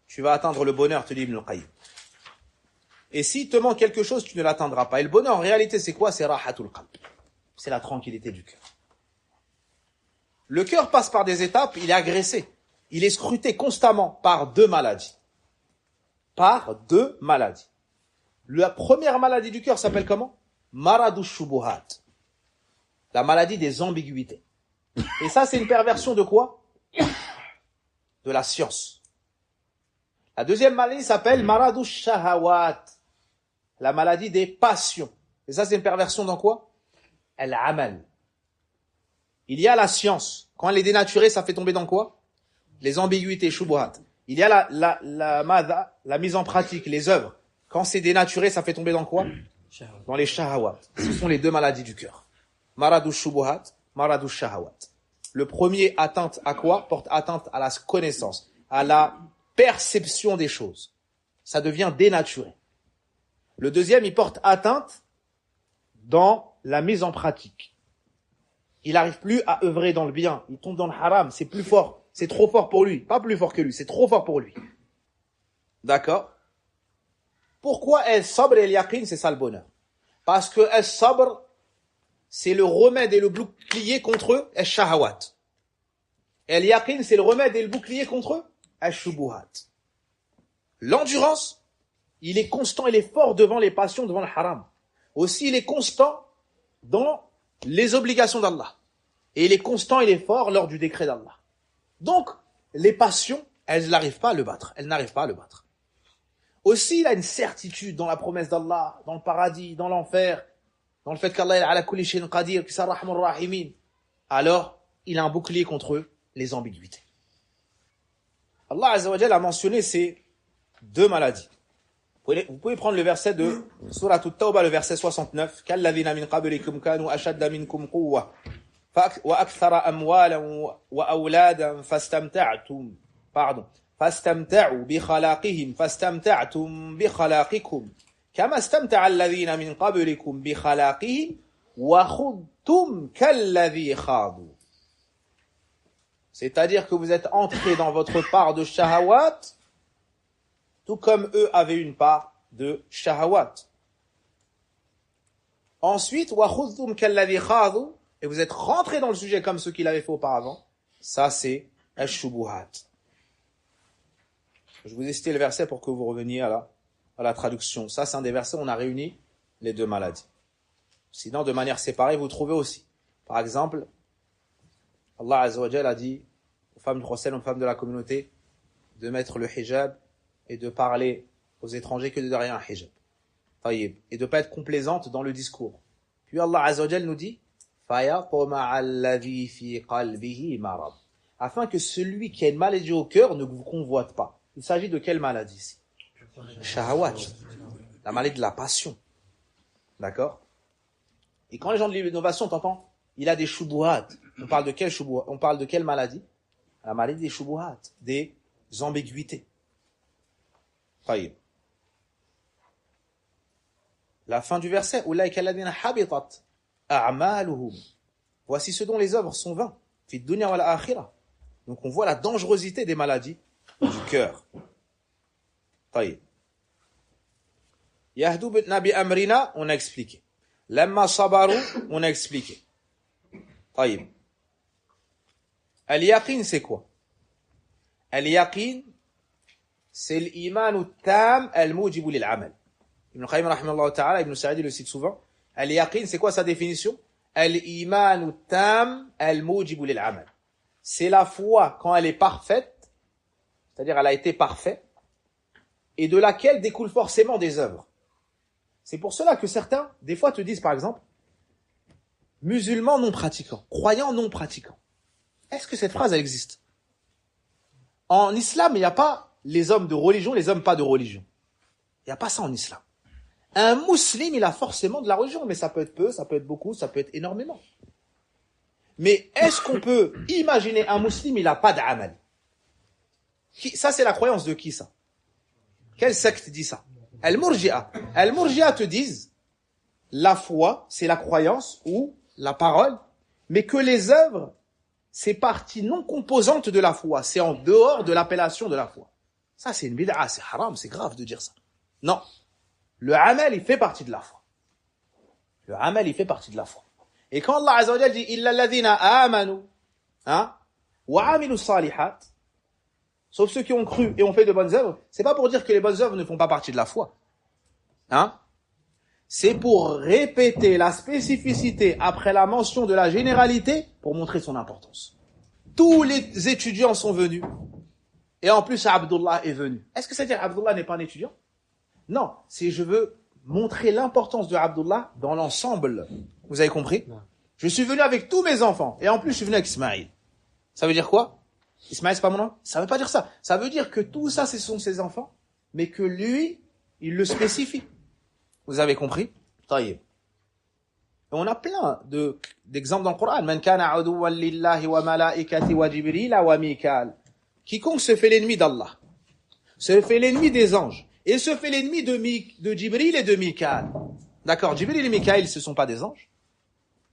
tu vas atteindre le bonheur, te dit Ibn al-Qayyim. Et s'il te manque quelque chose, tu ne l'atteindras pas. Et le bonheur, en réalité, c'est quoi? C'est rahatul qalb. C'est la tranquillité du cœur. Le cœur passe par des étapes, il est agressé. Il est scruté constamment par deux maladies. Par deux maladies. La première maladie du cœur s'appelle comment? Maradu shubuhat. La maladie des ambiguïtés. Et ça, c'est une perversion de quoi? De la science. La deuxième maladie s'appelle Maradu shahawat. La maladie des passions. Et ça, c'est une perversion dans quoi? Al-amal. Il y a la science. Quand elle est dénaturée, ça fait tomber dans quoi? Les ambiguïtés, shubuhat. Il y a la mise en pratique, les œuvres. Quand c'est dénaturé, ça fait tomber dans quoi? Dans les shahawat. Ce sont les deux maladies du cœur. Maradu shubuhat, maradu shahawat. Le premier atteinte à quoi? Porte atteinte à la connaissance, à la perception des choses. Ça devient dénaturé. Le deuxième, il porte atteinte dans la mise en pratique. Il n'arrive plus à œuvrer dans le bien. Il tombe dans le haram. C'est plus fort. C'est trop fort pour lui. Pas plus fort que lui. C'est trop fort pour lui. D'accord? Pourquoi al-sabr et al-yaqin, c'est ça le bonheur? Parce que al-sabr, c'est le remède et le bouclier contre al-shahawat. Et al-yaqin, c'est le remède et le bouclier contre al-shubuhat. L'endurance, il est constant, il est fort devant les passions, devant le haram. Aussi, il est constant dans les obligations d'Allah. Et il est constant, il est fort lors du décret d'Allah. Donc, les passions, elles n'arrivent pas à le battre. Elles n'arrivent pas à le battre. Aussi, il a une certitude dans la promesse d'Allah, dans le paradis, dans l'enfer, dans le fait qu'Allah est ala kulli shay'in qadir, qu'il est rahman rahimin. Alors, il a un bouclier contre les ambiguïtés. Allah Azza wa Jalla a mentionné ces deux maladies. Vous pouvez prendre le verset de Surat At-Tawbah, le verset 69. Kalladhina min qablikum kanu ashadda minkum quwwa wa akthara amwalan wa awladan fastamta'tum. فاستمتعوا بخلاقهم فاستمتعتم بخلاقكم كما استمتع الذين من قبلكم بخلاقهم وخضتم كالذي خاضوا. C'est-à-dire que vous êtes entrés dans votre part de shahawat, tout comme eux avaient une part de shahawat. Ensuite, وخضتم كالذي خاضوا, et vous êtes rentrés dans le sujet comme ceux qui l'avaient fait auparavant. Ça, c'est al-shubuhat. Je vous ai cité le verset pour que vous reveniez à la traduction. Ça, c'est un des versets où on a réuni les deux maladies. Sinon, de manière séparée, vous trouvez aussi. Par exemple, Allah Azza wa Jalla a dit aux femmes du prophète, aux femmes de la communauté, de mettre le hijab et de parler aux étrangers que de derrière un hijab. Et de ne pas être complaisante dans le discours. Puis Allah Azza wa Jalla nous dit فَيَطْمَعَ الَّذِي فِي قَلْبِهِ مَرَضٌ, afin que celui qui a une maladie au cœur ne vous convoite pas. Il s'agit de quelle maladie ici? Shahawat. La maladie de la passion. D'accord? Et quand les gens de l'innovation, t'entends? Il a des shubuhat. On parle de quelle shubuhat? On parle de quelle maladie? La maladie des shubuhat. Des ambiguïtés. Taïb. La fin du verset. Ulaika alladhina habitat a'maluhum. Voici ce dont les œuvres sont vains. Fi dunya wal akhirah. Donc on voit la dangerosité des maladies du cœur. Taïb. Yahdou bi amrina, on a expliqué. Lamma sabaru, on a expliqué. طيب. Al-yaqin, c'est quoi? Al-yaqin, c'est l'iman tam al-mujibu lil-amal. Ibn Qayyim rahimahullah ta'ala, Ibn Sa'di le cite souvent. Al-yaqin, c'est quoi sa définition? Al-iman tam al-mujibu lil-amal. C'est la foi quand elle est parfaite, c'est-à-dire elle a été parfaite, et de laquelle découlent forcément des œuvres. C'est pour cela que certains, des fois, te disent par exemple, musulmans non pratiquants, croyants non pratiquants. Est-ce que cette phrase, elle existe? En islam, il n'y a pas les hommes de religion, les hommes pas de religion. Il n'y a pas ça en islam. Un musulman, il a forcément de la religion, mais ça peut être peu, ça peut être beaucoup, ça peut être énormément. Mais est-ce qu'on peut imaginer un musulman, il n'a pas d'amal? Ça, c'est la croyance de qui, ça? Quelle secte dit ça? Al-Murji'a. Al-Murji'a te disent, la foi, c'est la croyance ou la parole, mais que les œuvres, c'est partie non composante de la foi. C'est en dehors de l'appellation de la foi. Ça, c'est une bid'a, c'est haram, c'est grave de dire ça. Non. Le amal, il fait partie de la foi. Le amal, il fait partie de la foi. Et quand Allah Azza wa Jalla dit « Illa alladhina amanu » wa amilu salihat, sauf ceux qui ont cru et ont fait de bonnes œuvres, c'est pas pour dire que les bonnes œuvres ne font pas partie de la foi. C'est pour répéter la spécificité après la mention de la généralité pour montrer son importance. Tous les étudiants sont venus. Et en plus, Abdullah est venu. Est-ce que ça veut dire Abdullah n'est pas un étudiant? Non, c'est je veux montrer l'importance de Abdullah dans l'ensemble. Vous avez compris? Non. Je suis venu avec tous mes enfants. Et en plus, je suis venu avec Ismaïl. Ça veut dire quoi? Ismaïl, c'est pas mon nom? Ça veut pas dire ça. Ça veut dire que tout ça, ce sont ses enfants, mais que lui, il le spécifie. Vous avez compris? Taïb. On a plein d'exemples dans le Coran. Man kana aduwwan lillahi wa malaikati wa Jibril wa Mikal. Quiconque se fait l'ennemi d'Allah, se fait l'ennemi des anges, et se fait l'ennemi de Jibril et de Mikal. D'accord, Jibril et Mikaël, ce ne sont pas des anges?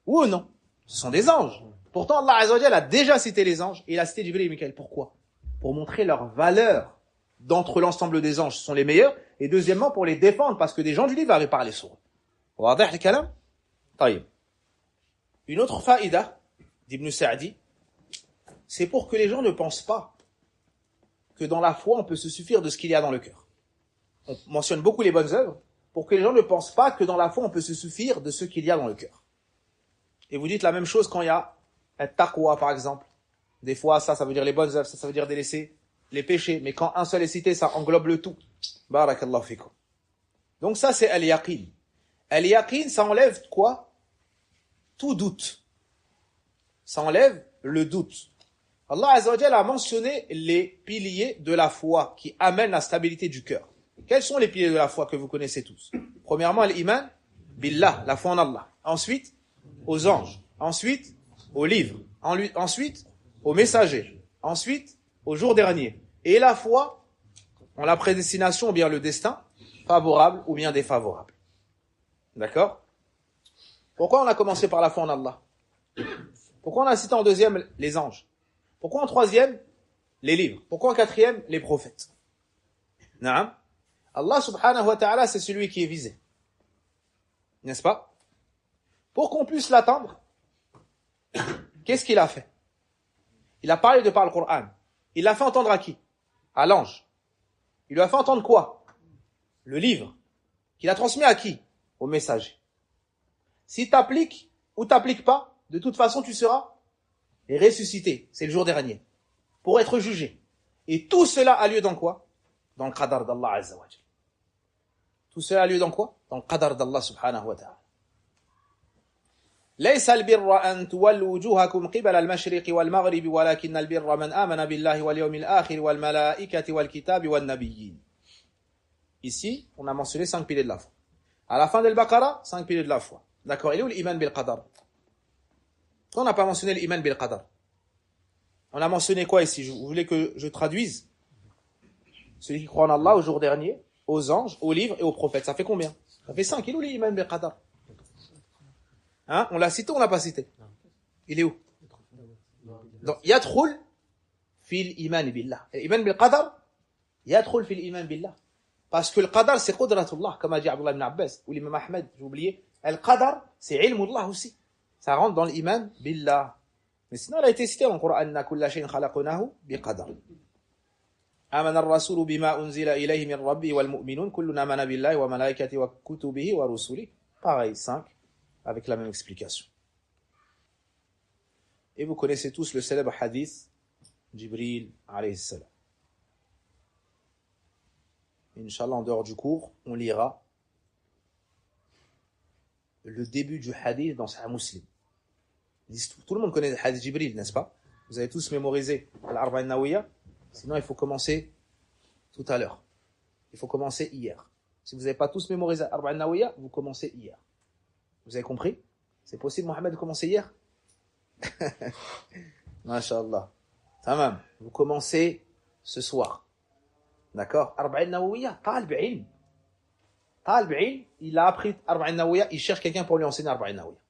Ou non? Ce sont des anges. Pourtant, Allah Azza wa Jalla a déjà cité les anges, et il a cité Jibril et Mikaël. Pourquoi? Pour montrer leur valeur d'entre l'ensemble des anges, ce sont les meilleurs, et deuxièmement, pour les défendre, parce que des gens du livre avaient parlé sur eux. واضح الكلام؟ طيب. Une autre faïda d'Ibn Sa'di, c'est pour que les gens ne pensent pas que dans la foi, on peut se suffire de ce qu'il y a dans le cœur. On mentionne beaucoup les bonnes œuvres, pour que les gens ne pensent pas que dans la foi, on peut se suffire de ce qu'il y a dans le cœur. Et vous dites la même chose quand il y a un taqwa, par exemple. Des fois, ça veut dire les bonnes œuvres, ça veut dire délaisser les péchés. Mais quand un seul est cité, ça englobe le tout. Barakallahu fikum. Donc ça, c'est al-yaqin. Al-yaqin, ça enlève quoi? Tout doute. Ça enlève le doute. Allah Azza wa Jalla a mentionné les piliers de la foi qui amènent la stabilité du cœur. Quels sont les piliers de la foi que vous connaissez tous? Premièrement, l'iman billah, la foi en Allah. Ensuite, aux anges. Ensuite, aux livres. Ensuite, aux messagers. Ensuite, au jour dernier. Et la foi en la prédestination ou bien le destin, favorable ou bien défavorable. D'accord? Pourquoi on a commencé par la foi en Allah? Pourquoi on a cité en deuxième les anges? Pourquoi en troisième les livres? Pourquoi en quatrième les prophètes? Naam. Allah subhanahu wa ta'ala, c'est celui qui est visé. N'est-ce pas? Pour qu'on puisse l'atteindre, qu'est-ce qu'il a fait? Il a parlé de par le Coran. Il l'a fait entendre à qui? À l'ange. Il lui a fait entendre quoi? Le livre. Qu'il a transmis à qui? Au messager. Si t'appliques ou t'appliques pas, de toute façon tu seras ressuscité. C'est le jour dernier. Pour être jugé. Et tout cela a lieu dans quoi? Dans le qadar d'Allah Azza wa Jalla. Tout cela a lieu dans quoi? Dans le qadar d'Allah subhanahu wa ta'ala. ليس البر أن تولوا وجوهكم قبل المشرق والمغرب ولكن البر من آمن بالله واليوم الآخر والملائكة والكتاب والنبيين. Ici, on a mentionné 5 piliers de la foi. À la fin de l'Al-Baqarah, 5 piliers de la foi. D'accord, il est où l'iman bil qadar? On n'a pas mentionné l'iman bil qadar. On a mentionné quoi ici? Vous voulez que je traduise? Celui qui croit en Allah au jour dernier, aux anges, aux livres et aux prophètes. Ça fait combien? Ça fait 5. Il est où l'iman bil qadar? Hein? On l'a cité ou on l'a pas cité? Il est où? Donc, yadkhul fil iman billah. L'iman bil qadar, yadkhul fil iman billah. Parce que le qadar, c'est qudratullah, comme a dit Abdullah ibn Abbas, ou l'imam Ahmed, j'ai oublié, Al-Qadar, c'est ilmullah aussi. Ça rentre dans l'iman billah. Mais sinon, elle a été citée dans le Coran. Anna kulla shay'in khalaqnahu biqadar. آمن الرسول بما أنزل إليه من ربه والمؤمنون كلنا آمن بالله وملائكته وكتبه ورسله. Pareil, 5, avec la même explication. Et vous connaissez tous le célèbre hadith Jibril alayhi salam. Inch'Allah, en dehors du cours, on lira le début du hadith dans Sahih Muslim. Tout le monde connaît le hadith Jibril, n'est-ce pas? Vous avez tous mémorisé l'Arba'in Nawawiyya. Sinon, il faut commencer tout à l'heure. Il faut commencer hier. Si vous n'avez pas tous mémorisé l'Arba'in Nawawiyya, vous commencez hier. Vous avez compris? C'est possible, Mohamed, de commencer hier? Masha'Allah. Tamam. Vous commencez ce soir. D'accord? Arba'in Nawawiyya, talib ilm. Talib ilm, il a appris Arba'in Nawawiyya, il cherche quelqu'un pour lui enseigner Arba'in Nawawiyya.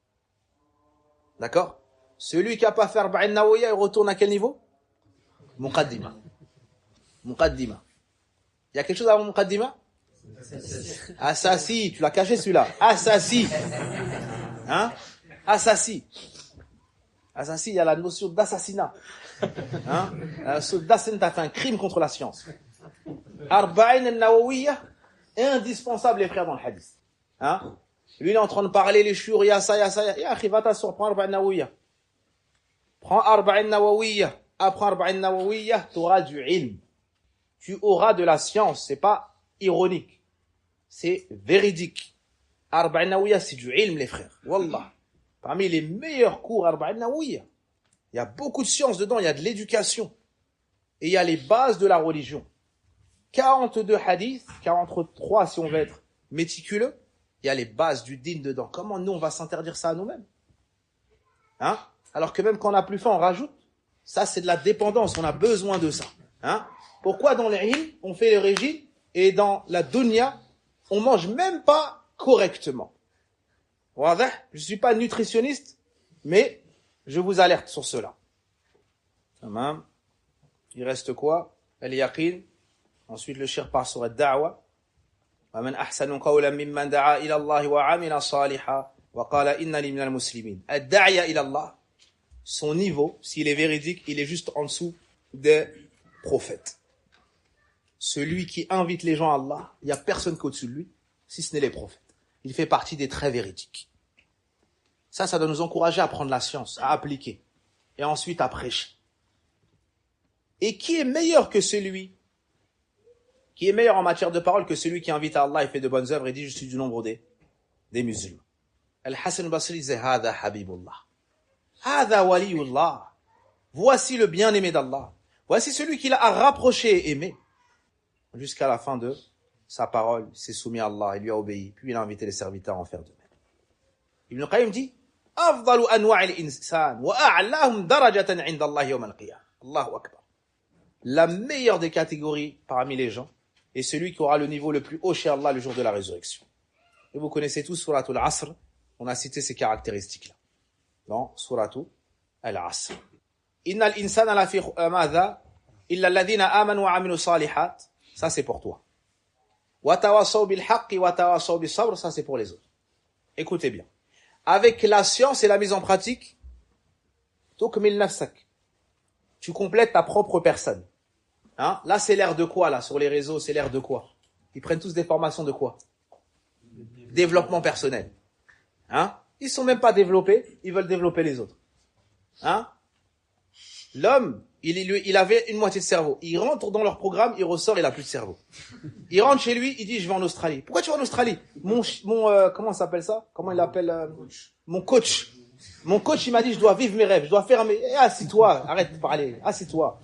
D'accord? Celui qui n'a pas fait Arba'in Nawawiyya, il retourne à quel niveau? Muqaddima. Muqaddima. Il y a quelque chose avant Muqaddima? Assassi, tu l'as caché celui-là. Assassi. Hein? Assassi. Assassi, il y a la notion d'assassinat. Hein? La notion d'assassinat, tu as fait un crime contre la science. Arba'in al-Nawawiyya, indispensable les frères dans le hadith. Hein? Lui, il est en train de parler les shur, ya ça. Ya, va t'asseoir, prends Arba'in Nawawiyya. Prends Arba'in Nawawiyya. Apprends Arba'in Nawawiyya, tu auras du ilm. Tu auras de la science. C'est pas ironique. C'est véridique. Arba'in Nawawiyya, c'est du ilm, les frères. Wallah. Parmi les meilleurs cours Arba'in Nawawiyya. Il y a beaucoup de science dedans, il y a de l'éducation. Et il y a les bases de la religion. 42 hadiths, 43 si on veut être méticuleux. Il y a les bases du din dedans. Comment nous, on va s'interdire ça à nous-mêmes? Hein? Alors que même quand on n'a plus faim, on rajoute. Ça, c'est de la dépendance. On a besoin de ça. Hein? Pourquoi dans les ilm, on fait le régime et dans la dunya, on mange même pas correctement? Je ne suis pas nutritionniste, mais je vous alerte sur cela. Tamam. Il reste quoi? Al-yaqin. Ensuite, le cheikh part sur ad-da'wa. وَمَنْ أَحْسَنُ قَوْلًا مِمَّنْ دَعَا إِلَى اللَّهِ وَعَمِلَ صَالِحًا وَقَالَ إِنَّنِي مِنَ الْمُسْلِمِينَ. ad-da'iya ila Allah. Son niveau, s'il est véridique, il est juste en dessous des prophètes. Celui qui invite les gens à Allah, il n'y a personne qu'au-dessus de lui, si ce n'est les prophètes. Il fait partie des très véridiques. Ça doit nous encourager à prendre la science, à appliquer, et ensuite à prêcher. Et qui est meilleur que celui qui est meilleur en matière de parole que celui qui invite à Allah et fait de bonnes œuvres et dit je suis du nombre des musulmans? Al-Hassan al-Basri disait Hada Habibullah. Hada Waliyullah. Voici le bien-aimé d'Allah. Voici celui qui l'a rapproché et aimé. Jusqu'à la fin de sa parole, il s'est soumis à Allah, il lui a obéi, puis il a invité les serviteurs à en faire de même. Ibn Qayyim dit Afdalu anwa'il insan wa a'lahum darajatan 'inda Allah yawm al-qiyamah. Allahu akbar. La meilleure des catégories parmi les gens est celui qui aura le niveau le plus haut chez Allah le jour de la résurrection. Et vous connaissez tous Suratul Asr, on a cité ces caractéristiques-là. Dans Suratul Al-Asr. Innal insana la fi madha illa alladhina amanu wa 'amilu salihat. Ça c'est pour toi. Wa tawassaw bil haqqi wa tawassaw bis sabr, ça c'est pour les autres. Écoutez bien. Avec la science et la mise en pratique, tukmil nafsak. Tu complètes ta propre personne. Hein? Là, c'est l'ère de quoi, là, sur les réseaux, c'est l'ère de quoi? Ils prennent tous des formations de quoi? Développement personnel. Hein? Ils sont même pas développés, ils veulent développer les autres. Hein? L'homme, il avait une moitié de cerveau. Il rentre dans leur programme, il ressort, il a plus de cerveau. Il rentre chez lui, il dit, je vais en Australie. Pourquoi tu vas en Australie? Comment ça s'appelle ça? Comment il l'appelle? Mon coach. Mon coach, il m'a dit, je dois vivre mes rêves, je dois faire mes... assis-toi, arrête de parler, assis-toi.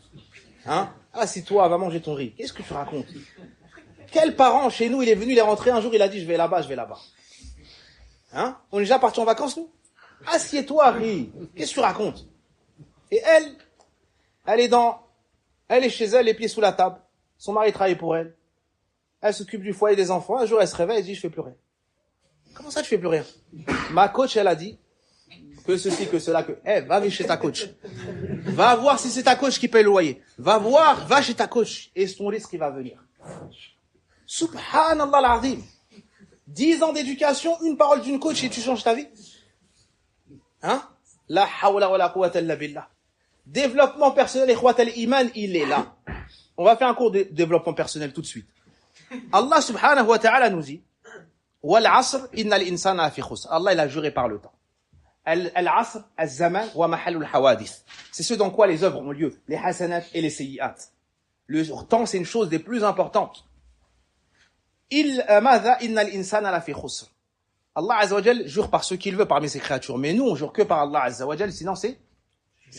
Hein? Assis-toi, va manger ton riz. Qu'est-ce que tu racontes? Quel parent chez nous, il est venu, il est rentré un jour, il a dit, je vais là-bas. Hein? On est déjà parti en vacances, nous? Assieds-toi, riz. Qu'est-ce que tu racontes? Et elle est chez elle, les pieds sous la table. Son mari travaille pour elle. Elle s'occupe du foyer des enfants. Un jour, elle se réveille, elle dit, je fais plus rien. Comment ça, tu fais plus rien? Ma coach, elle a dit, que ceci, que cela, que... va chez ta coach. Va voir si c'est ta coach qui paye le loyer. Va chez ta coach. Et son risque, il va venir. Subhanallah al-azim. 10 ans d'éducation, une parole d'une coach et tu changes ta vie? Hein? La hawla wa la quwwata illa billah. Développement personnel, ikhwat al-iman, il est là. On va faire un cours de développement personnel tout de suite. Allah subhanahu wa ta'ala nous dit Wal asr innal insana fi khusr. Allah il a juré par le temps. Al-asr, al-zaman wa mahallul hawadith. C'est ce dans quoi les œuvres ont lieu, les hasanat et les sayyi'at. Le temps c'est une chose des plus importantes. Madha innal insana la fi khusr. Allah azza wa jal jure par ce qu'il veut parmi ses créatures, mais nous on jure que par Allah azza wa jal, sinon c'est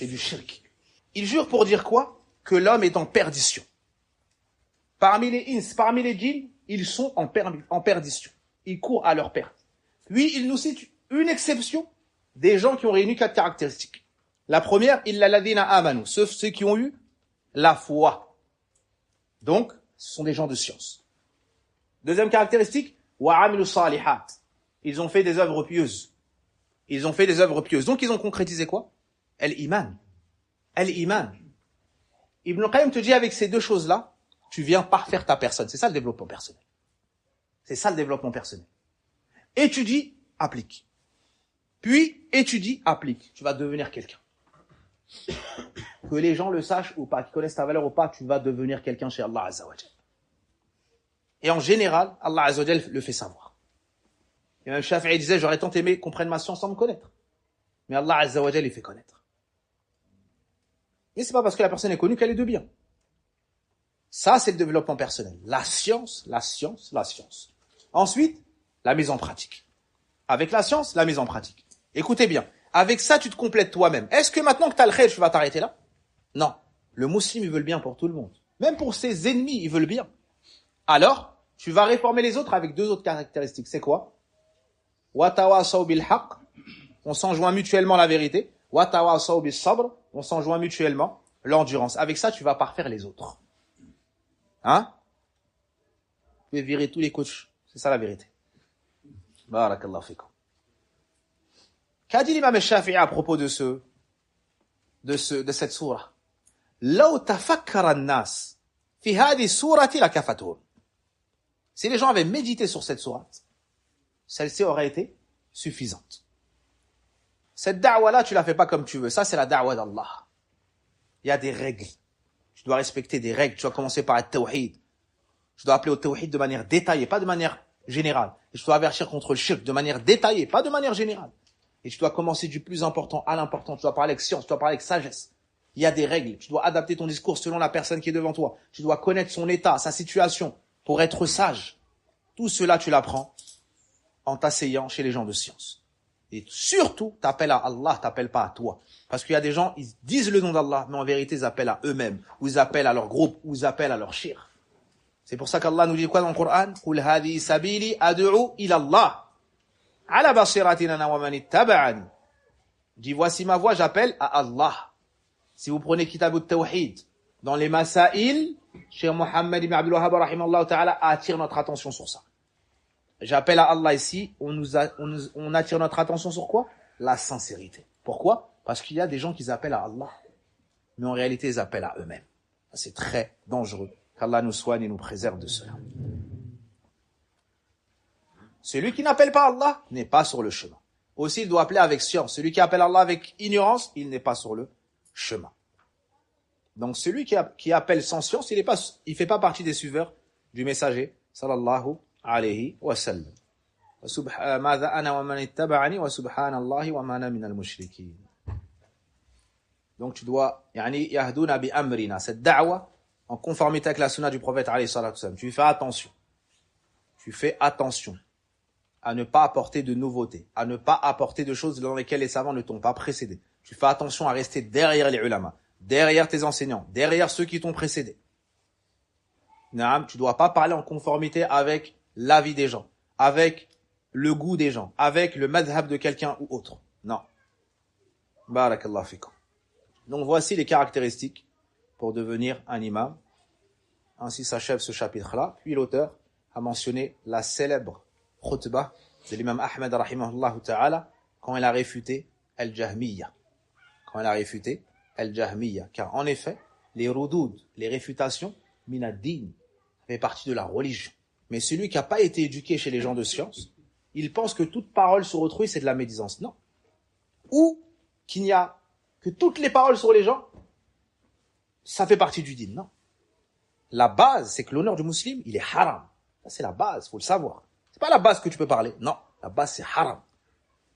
du shirk. Il jure pour dire quoi? Que l'homme est en perdition. Parmi les ins, parmi les djinns, ils sont en perdition. Ils courent à leur perte. Puis il nous cite une exception des gens qui ont réuni 4 caractéristiques. La première, illa ladina amanu, ceux qui ont eu la foi. Donc, ce sont des gens de science. Deuxième caractéristique, wa amilu salihat. Ils ont fait des œuvres pieuses. Ils ont fait des œuvres pieuses. Donc, ils ont concrétisé quoi? Al-iman. Al-iman. Ibn Qayyim te dit avec ces deux choses-là, tu viens parfaire ta personne. C'est ça le développement personnel. C'est ça le développement personnel. Étudie, applique. Puis, étudie, applique. Tu vas devenir quelqu'un. Que les gens le sachent ou pas, qu'ils connaissent ta valeur ou pas, tu vas devenir quelqu'un chez Allah Azza wa Jal. Et en général, Allah Azza wa Jal le fait savoir. Et même Shafi'i disait, j'aurais tant aimé qu'on prenne ma science sans me connaître. Mais Allah Azza wa Jal les fait connaître. Et c'est pas parce que la personne est connue qu'elle est de bien. Ça, c'est le développement personnel. La science, la science, la science. Ensuite, la mise en pratique. Avec la science, la mise en pratique. Écoutez bien. Avec ça, tu te complètes toi-même. Est-ce que maintenant que tu as le khayr, tu vas t'arrêter là? Non. Le musulman, il veut le bien pour tout le monde. Même pour ses ennemis, il veut le bien. Alors, tu vas réformer les autres avec 2 autres caractéristiques. C'est quoi? Wa tawasaw bil haqq. On s'enjoint mutuellement la vérité. Wa tawasaw bis sabr. On s'enjoint mutuellement l'endurance. Avec ça, tu vas parfaire les autres. Hein? Vous pouvez virer tous les coachs. C'est ça la vérité. Barakallahu fikum. Qu'a dit l'imam al-Shafi'i à propos de cette sourate? Law tafakkara an-nas fi hadhihi surati lakafatuhum. Si les gens avaient médité sur cette sourate, celle-ci aurait été suffisante. Cette da'wa-là, tu la fais pas comme tu veux. Ça, c'est la da'wa d'Allah. Il y a des règles. Tu dois respecter des règles. Tu dois commencer par le tawhid. Tu dois appeler au tawhid de manière détaillée, pas de manière générale. Et tu dois avertir contre le shirk de manière détaillée, pas de manière générale. Et tu dois commencer du plus important à l'important. Tu dois parler avec science, tu dois parler avec sagesse. Il y a des règles. Tu dois adapter ton discours selon la personne qui est devant toi. Tu dois connaître son état, sa situation, pour être sage. Tout cela, tu l'apprends en t'asseyant chez les gens de science. Et surtout, t'appelles à Allah, t'appelles pas à toi. Parce qu'il y a des gens, ils disent le nom d'Allah, mais en vérité, ils appellent à eux-mêmes, ou ils appellent à leur groupe, ou ils appellent à leur shirk. C'est pour ça qu'Allah nous dit quoi dans le Coran? Qul hadhi sabili ad'u ila Allah. Ala basiratin ana wa man ittaba'ani. Dis voici ma voix, j'appelle à Allah. Si vous prenez Kitab al-Tawhid, dans les Masail, Cheikh Mohammed ibn Abdul Wahhab rahimahullah ta'ala attire notre attention sur ça. J'appelle à Allah ici, on attire notre attention sur quoi? La sincérité. Pourquoi? Parce qu'il y a des gens qui appellent à Allah, mais en réalité ils appellent à eux-mêmes. C'est très dangereux. Qu'Allah nous soigne et nous préserve de cela. Celui qui n'appelle pas Allah n'est pas sur le chemin. Aussi, il doit appeler avec science. Celui qui appelle Allah avec ignorance, il n'est pas sur le chemin. Donc celui qui appelle sans science, il fait pas partie des suiveurs du messager sallallahu alayhi wa sallam. Donc tu dois yahduna bi amrina, cette da'wa en conformité avec la sunna du prophète alayhi salatu wasallam. Tu fais attention. Tu fais attention à ne pas apporter de nouveautés, à ne pas apporter de choses dans lesquelles les savants ne t'ont pas précédé. Tu fais attention à rester derrière les ulama, derrière tes enseignants, derrière ceux qui t'ont précédé. Naam, tu dois pas parler en conformité avec l'avis des gens, avec le goût des gens, avec le madhab de quelqu'un ou autre. Non. Barakallahu fikum. Donc voici les caractéristiques pour devenir un imam. Ainsi s'achève ce chapitre-là. Puis l'auteur a mentionné la célèbre khutbah de l'imam Ahmed rahimahullah ta'ala quand il a réfuté al-Jahmiyya. Car en effet, les rudoud, les réfutations, min ad-din, fait partie de la religion. Mais celui qui n'a pas été éduqué chez les gens de science, il pense que toute parole sur autrui, c'est de la médisance. Non. Ou qu'il n'y a que toutes les paroles sur les gens, ça fait partie du din. Non. La base, c'est que l'honneur du musulman, il est haram. Ça, c'est la base, faut le savoir. C'est pas la base que tu peux parler. Non. La base, c'est haram.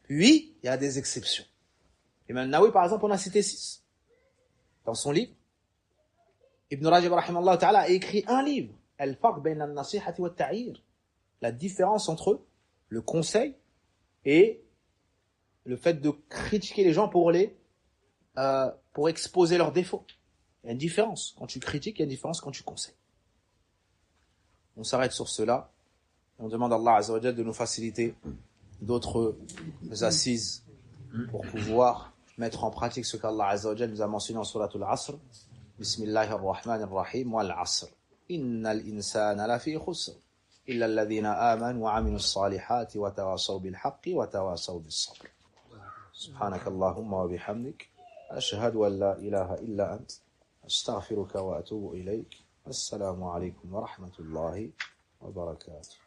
Puis, il y a des exceptions. Imam Nawawi, par exemple, on a cité 6. Dans son livre, Ibn Rajab, rahimallahu ta'ala, a écrit un livre. Al-Farq bayna an-nasihati wa at-ta'yir. La différence entre le conseil et le fait de critiquer les gens pour exposer leurs défauts. Il y a une différence. Quand tu critiques, il y a une différence quand tu conseilles. On s'arrête sur cela. On demande à Allah Azza wa Jalla de nous faciliter d'autres assises pour pouvoir mettre en pratique ce qu'Allah Azza wa Jalla nous a mentionné en Suratul Asr. Bismillahir Rahmanir Rahim wal Asr. Innal insana lafi khusr. Illa alladhina amanu wa amilus salihati wa tawasaw bil haqqi wa tawasaw bis sabr. Subhanakallahumma wa bihamdik. Ashhadu an la ilaha illa ant. Astaghfiruka wa atubu ilayk. Assalamu alaikum wa rahmatullahi wa barakatuh.